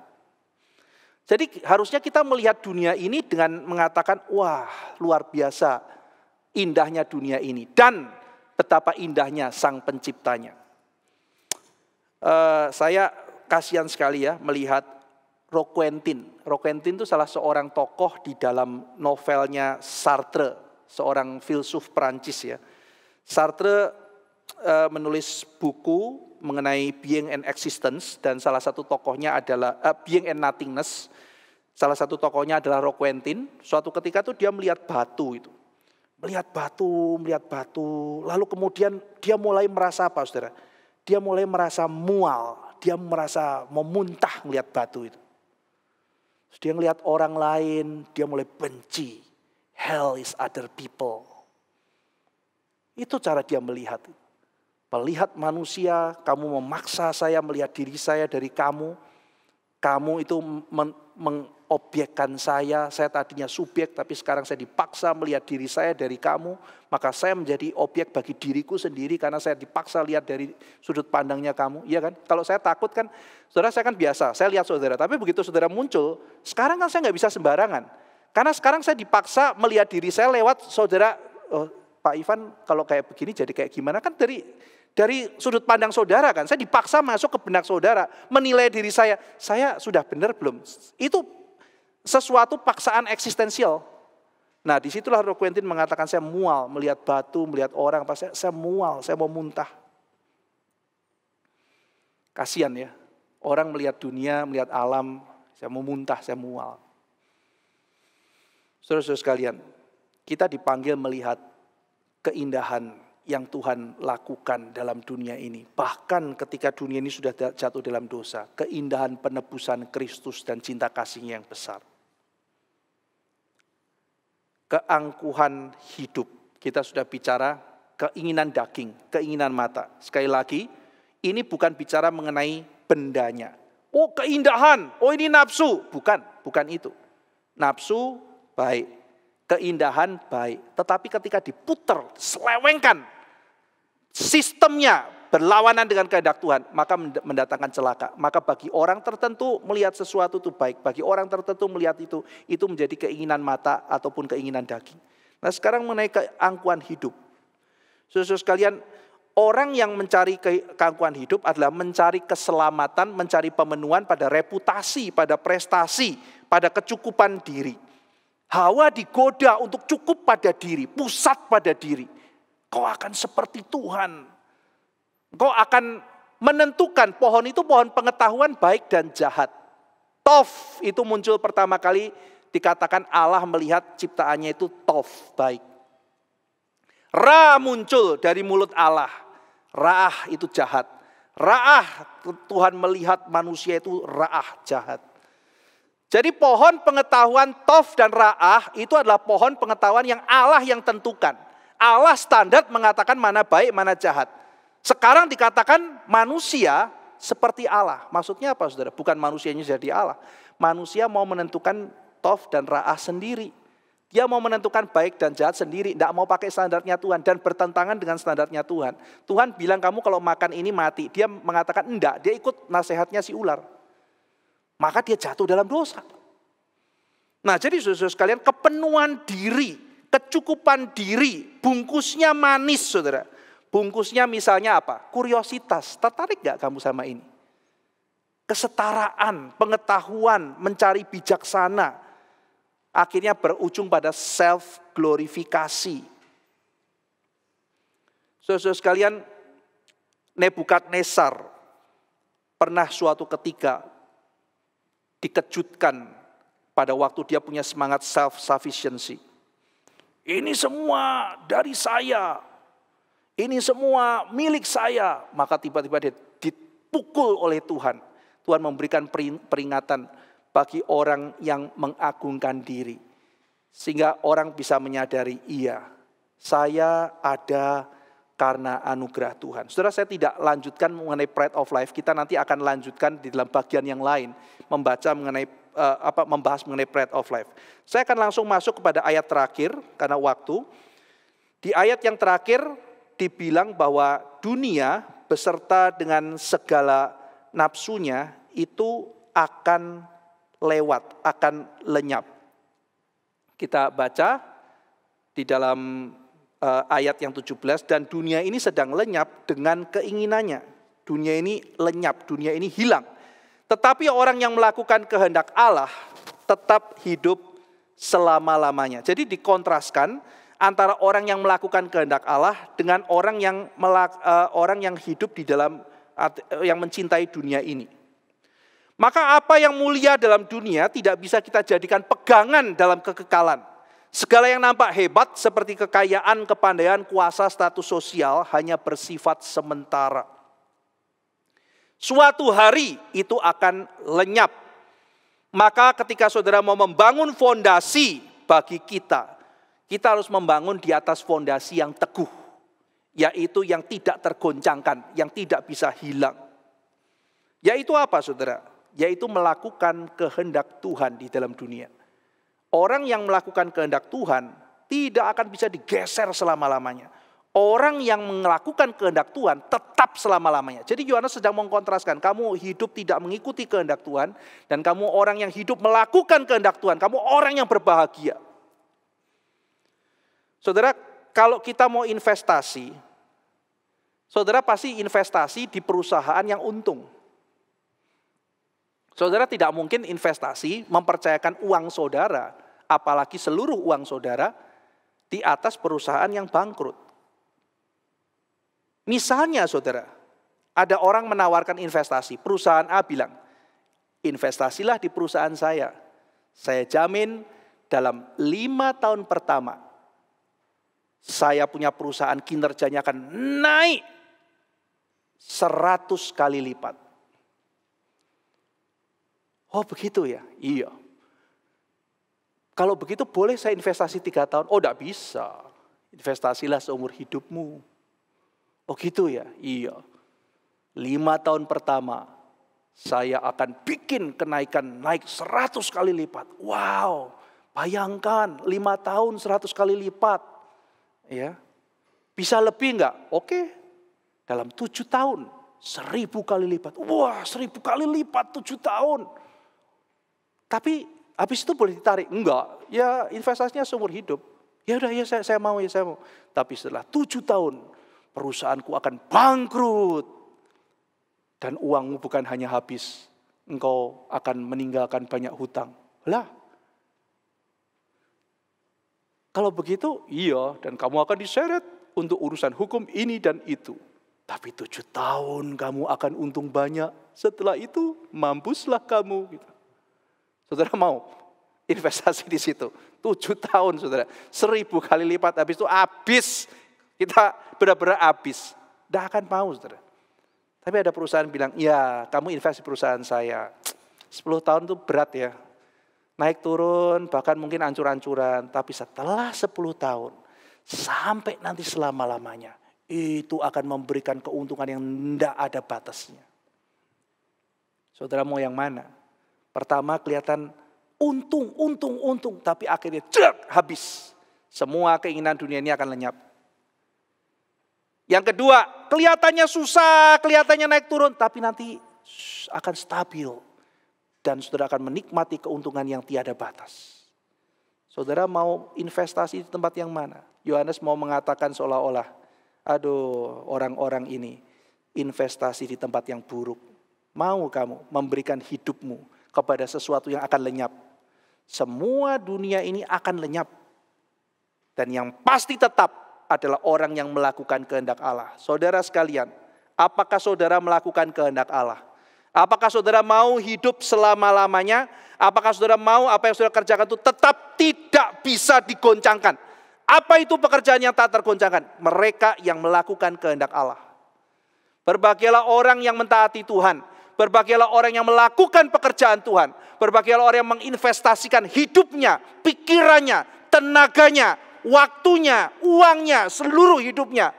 [SPEAKER 1] Jadi harusnya kita melihat dunia ini dengan mengatakan, wah luar biasa indahnya dunia ini. Dan betapa indahnya Sang Penciptanya. Saya kasihan sekali ya melihat Roquentin. Roquentin itu salah seorang tokoh di dalam novelnya Sartre, seorang filsuf Perancis ya. Sartre menulis buku mengenai being and existence dan salah satu tokohnya adalah being and nothingness. Salah satu tokohnya adalah Roquentin. Suatu ketika tuh dia melihat batu itu. Melihat batu, lalu kemudian dia mulai merasa apa, saudara? Dia mulai merasa mual, dia merasa memuntah melihat batu itu. Dia ngelihat orang lain, dia mulai benci. Hell is other people. Itu cara dia melihat. Melihat manusia, kamu memaksa saya melihat diri saya dari kamu. Kamu itu mengobjekkan saya tadinya subjek tapi sekarang saya dipaksa melihat diri saya dari kamu. Maka saya menjadi objek bagi diriku sendiri karena saya dipaksa lihat dari sudut pandangnya kamu. Iya kan? Kalau saya takut kan, saudara saya kan biasa, saya lihat saudara. Tapi begitu saudara muncul, sekarang kan saya nggak bisa sembarangan. Karena sekarang saya dipaksa melihat diri saya lewat saudara. Oh, Pak Ivan kalau kayak begini jadi kayak gimana? Kan dari sudut pandang saudara kan, saya dipaksa masuk ke benak saudara, menilai diri saya sudah benar belum? Itu sesuatu paksaan eksistensial. Nah disitulah Roquentin mengatakan saya mual melihat batu, melihat orang, saya mual, saya mau muntah. Kasihan ya, orang melihat dunia, melihat alam, saya mau muntah, saya mual. Saudara-saudara sekalian, kita dipanggil melihat keindahan yang Tuhan lakukan dalam dunia ini. Bahkan ketika dunia ini sudah jatuh dalam dosa, keindahan penebusan Kristus dan cinta kasih-Nya yang besar. Keangkuhan hidup, kita sudah bicara keinginan daging, keinginan mata. Sekali lagi, ini bukan bicara mengenai bendanya. Oh keindahan, oh ini nafsu. Bukan itu. Nafsu baik, keindahan baik. Tetapi ketika diputer, selewengkan, sistemnya berlawanan dengan kehendak Tuhan, maka mendatangkan celaka. Maka bagi orang tertentu melihat sesuatu itu baik, bagi orang tertentu melihat itu menjadi keinginan mata ataupun keinginan daging. Nah sekarang mengenai keangkuhan hidup. Saudara sekalian, orang yang mencari keangkuhan hidup adalah mencari keselamatan, mencari pemenuhan pada reputasi, pada prestasi, pada kecukupan diri. Hawa digoda untuk cukup pada diri, pusat pada diri. Kau akan seperti Tuhan. Kau akan menentukan pohon itu pohon pengetahuan baik dan jahat. Tov itu muncul pertama kali dikatakan Allah melihat ciptaannya itu tov, baik. Ra muncul dari mulut Allah. Ra'ah itu jahat. Ra'ah Tuhan melihat manusia itu ra'ah jahat. Jadi pohon pengetahuan Tov dan Ra'ah itu adalah pohon pengetahuan yang Allah yang tentukan. Allah standar mengatakan mana baik, mana jahat. Sekarang dikatakan manusia seperti Allah. Maksudnya apa saudara? Bukan manusianya jadi Allah. Manusia mau menentukan Tov dan Ra'ah sendiri. Dia mau menentukan baik dan jahat sendiri. Tidak mau pakai standarnya Tuhan dan bertentangan dengan standarnya Tuhan. Tuhan bilang kamu kalau makan ini mati. Dia mengatakan enggak, dia ikut nasihatnya si ular. Maka dia jatuh dalam dosa. Nah jadi saudara sekalian, kepenuhan diri, kecukupan diri, bungkusnya manis saudara. Bungkusnya misalnya apa? Kuriositas, tertarik gak kamu sama ini? Kesetaraan, pengetahuan, mencari bijaksana. Akhirnya berujung pada self-glorifikasi. Saudara sekalian, Nebukadnezar pernah suatu ketika dikejutkan pada waktu dia punya semangat self-sufficiency. Ini semua dari saya. Ini semua milik saya. Maka tiba-tiba dia dipukul oleh Tuhan. Tuhan memberikan peringatan bagi orang yang mengagungkan diri. Sehingga orang bisa menyadari, iya, saya ada karena anugerah Tuhan. Saudara, saya tidak lanjutkan mengenai Pride of Life. Kita nanti akan lanjutkan di dalam bagian yang lain. Membahas mengenai Pride of Life. Saya akan langsung masuk kepada ayat terakhir karena waktu. Di ayat yang terakhir dibilang bahwa dunia beserta dengan segala nafsunya itu akan lewat, akan lenyap. Kita baca di dalam ayat yang 17, dan dunia ini sedang lenyap dengan keinginannya. Dunia ini lenyap, dunia ini hilang. Tetapi orang yang melakukan kehendak Allah tetap hidup selama-lamanya. Jadi dikontraskan antara orang yang melakukan kehendak Allah dengan orang yang hidup di dalam, yang mencintai dunia ini. Maka apa yang mulia dalam dunia tidak bisa kita jadikan pegangan dalam kekekalan. Segala yang nampak hebat seperti kekayaan, kepandaian, kuasa, status sosial hanya bersifat sementara. Suatu hari itu akan lenyap. Maka ketika saudara mau membangun fondasi bagi kita harus membangun di atas fondasi yang teguh. Yaitu yang tidak tergoncangkan, yang tidak bisa hilang. Yaitu apa saudara? Yaitu melakukan kehendak Tuhan di dalam dunia. Orang yang melakukan kehendak Tuhan tidak akan bisa digeser selama-lamanya. Orang yang melakukan kehendak Tuhan tetap selama-lamanya. Jadi Yohanes sedang mengkontraskan, kamu hidup tidak mengikuti kehendak Tuhan, dan kamu orang yang hidup melakukan kehendak Tuhan, kamu orang yang berbahagia. Saudara, kalau kita mau investasi, saudara pasti investasi di perusahaan yang untung. Saudara tidak mungkin investasi mempercayakan uang saudara, apalagi seluruh uang saudara, di atas perusahaan yang bangkrut. Misalnya saudara, ada orang menawarkan investasi, perusahaan A bilang, investasilah di perusahaan saya jamin dalam 5 tahun pertama, saya punya perusahaan kinerjanya akan naik 100 kali lipat. Oh begitu ya? Iya. Kalau begitu boleh saya investasi 3 tahun? Oh enggak bisa. Investasilah seumur hidupmu. Oh gitu ya? Iya. 5 tahun pertama saya akan bikin kenaikan naik 100 kali lipat. Wow, bayangkan 5 tahun 100 kali lipat. Ya, bisa lebih enggak? Oke, dalam 7 tahun 1000 kali lipat. Wah 1000 kali lipat 7 tahun. Tapi habis itu boleh ditarik? Enggak, ya investasinya seumur hidup. Ya udah ya saya mau. Tapi setelah 7 tahun perusahaanku akan bangkrut. Dan uangmu bukan hanya habis, engkau akan meninggalkan banyak hutang. Lah, kalau begitu iya, dan kamu akan diseret untuk urusan hukum ini dan itu. Tapi 7 tahun kamu akan untung banyak, setelah itu mampuslah kamu. Gitu. Saudara mau investasi di situ, 7 tahun saudara, 1000 kali lipat, habis itu habis, kita benar-benar habis. Tidak akan mau saudara. Tapi ada perusahaan bilang, ya kamu investasi perusahaan saya. 10 tahun itu berat ya. Naik turun, bahkan mungkin ancur-ancuran. Tapi setelah 10 tahun, sampai nanti selama-lamanya, itu akan memberikan keuntungan yang tidak ada batasnya. Saudara mau yang mana? Pertama kelihatan untung. Tapi akhirnya habis. Semua keinginan dunia ini akan lenyap. Yang kedua, kelihatannya susah, kelihatannya naik turun, tapi nanti akan stabil. Dan saudara akan menikmati keuntungan yang tiada batas. Saudara mau investasi di tempat yang mana? Yohanes mau mengatakan seolah-olah, aduh orang-orang ini investasi di tempat yang buruk. Mau kamu memberikan hidupmu kepada sesuatu yang akan lenyap. Semua dunia ini akan lenyap. Dan yang pasti tetap adalah orang yang melakukan kehendak Allah. Saudara sekalian, apakah saudara melakukan kehendak Allah? Apakah saudara mau hidup selama-lamanya? Apakah saudara mau apa yang saudara kerjakan itu tetap tidak bisa digoncangkan? Apa itu pekerjaan yang tak tergoncangkan? Mereka yang melakukan kehendak Allah. Berbahagialah orang yang mentaati Tuhan. Berbahagialah orang yang melakukan pekerjaan Tuhan. Berbahagialah orang yang menginvestasikan hidupnya, pikirannya, tenaganya, waktunya, uangnya, seluruh hidupnya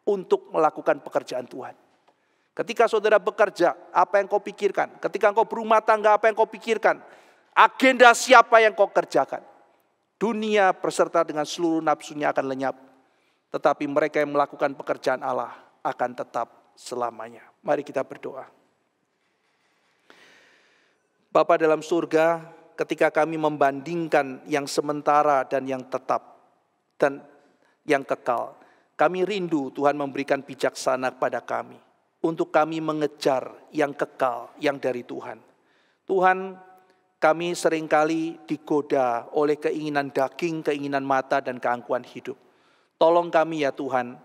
[SPEAKER 1] untuk melakukan pekerjaan Tuhan. Ketika saudara bekerja, apa yang kau pikirkan? Ketika engkau berumah tangga, apa yang kau pikirkan? Agenda siapa yang kau kerjakan? Dunia beserta dengan seluruh nafsunya akan lenyap. Tetapi mereka yang melakukan pekerjaan Allah akan tetap selamanya. Mari kita berdoa. Bapa dalam surga, ketika kami membandingkan yang sementara dan yang tetap, dan yang kekal. Kami rindu Tuhan memberikan bijaksana kepada kami. Untuk kami mengejar yang kekal, yang dari Tuhan. Tuhan, kami seringkali digoda oleh keinginan daging, keinginan mata, dan keangkuhan hidup. Tolong kami ya Tuhan,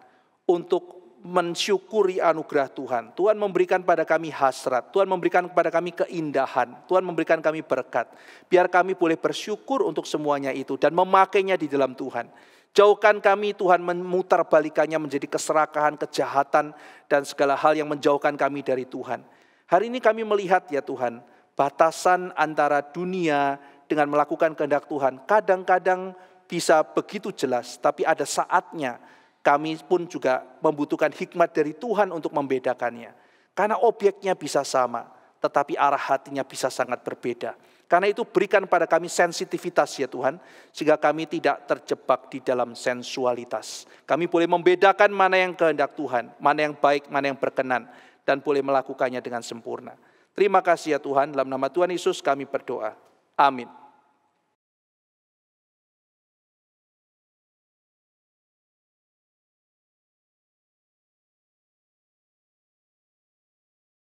[SPEAKER 1] untuk mensyukuri anugerah Tuhan. Tuhan memberikan pada kami hasrat, Tuhan memberikan kepada kami keindahan, Tuhan memberikan kami berkat. Biar kami boleh bersyukur untuk semuanya itu dan memakainya di dalam Tuhan. Jauhkan kami Tuhan memutarbalikannya menjadi keserakahan, kejahatan, dan segala hal yang menjauhkan kami dari Tuhan. Hari ini kami melihat ya Tuhan, batasan antara dunia dengan melakukan kehendak Tuhan kadang-kadang bisa begitu jelas, tapi ada saatnya kami pun juga membutuhkan hikmat dari Tuhan untuk membedakannya. Karena objeknya bisa sama, tetapi arah hatinya bisa sangat berbeda. Karena itu berikan pada kami sensitivitas ya Tuhan, sehingga kami tidak terjebak di dalam sensualitas. Kami boleh membedakan mana yang kehendak Tuhan, mana yang baik, mana yang berkenan, dan boleh melakukannya dengan sempurna. Terima kasih ya Tuhan, dalam nama Tuhan Yesus kami berdoa. Amin.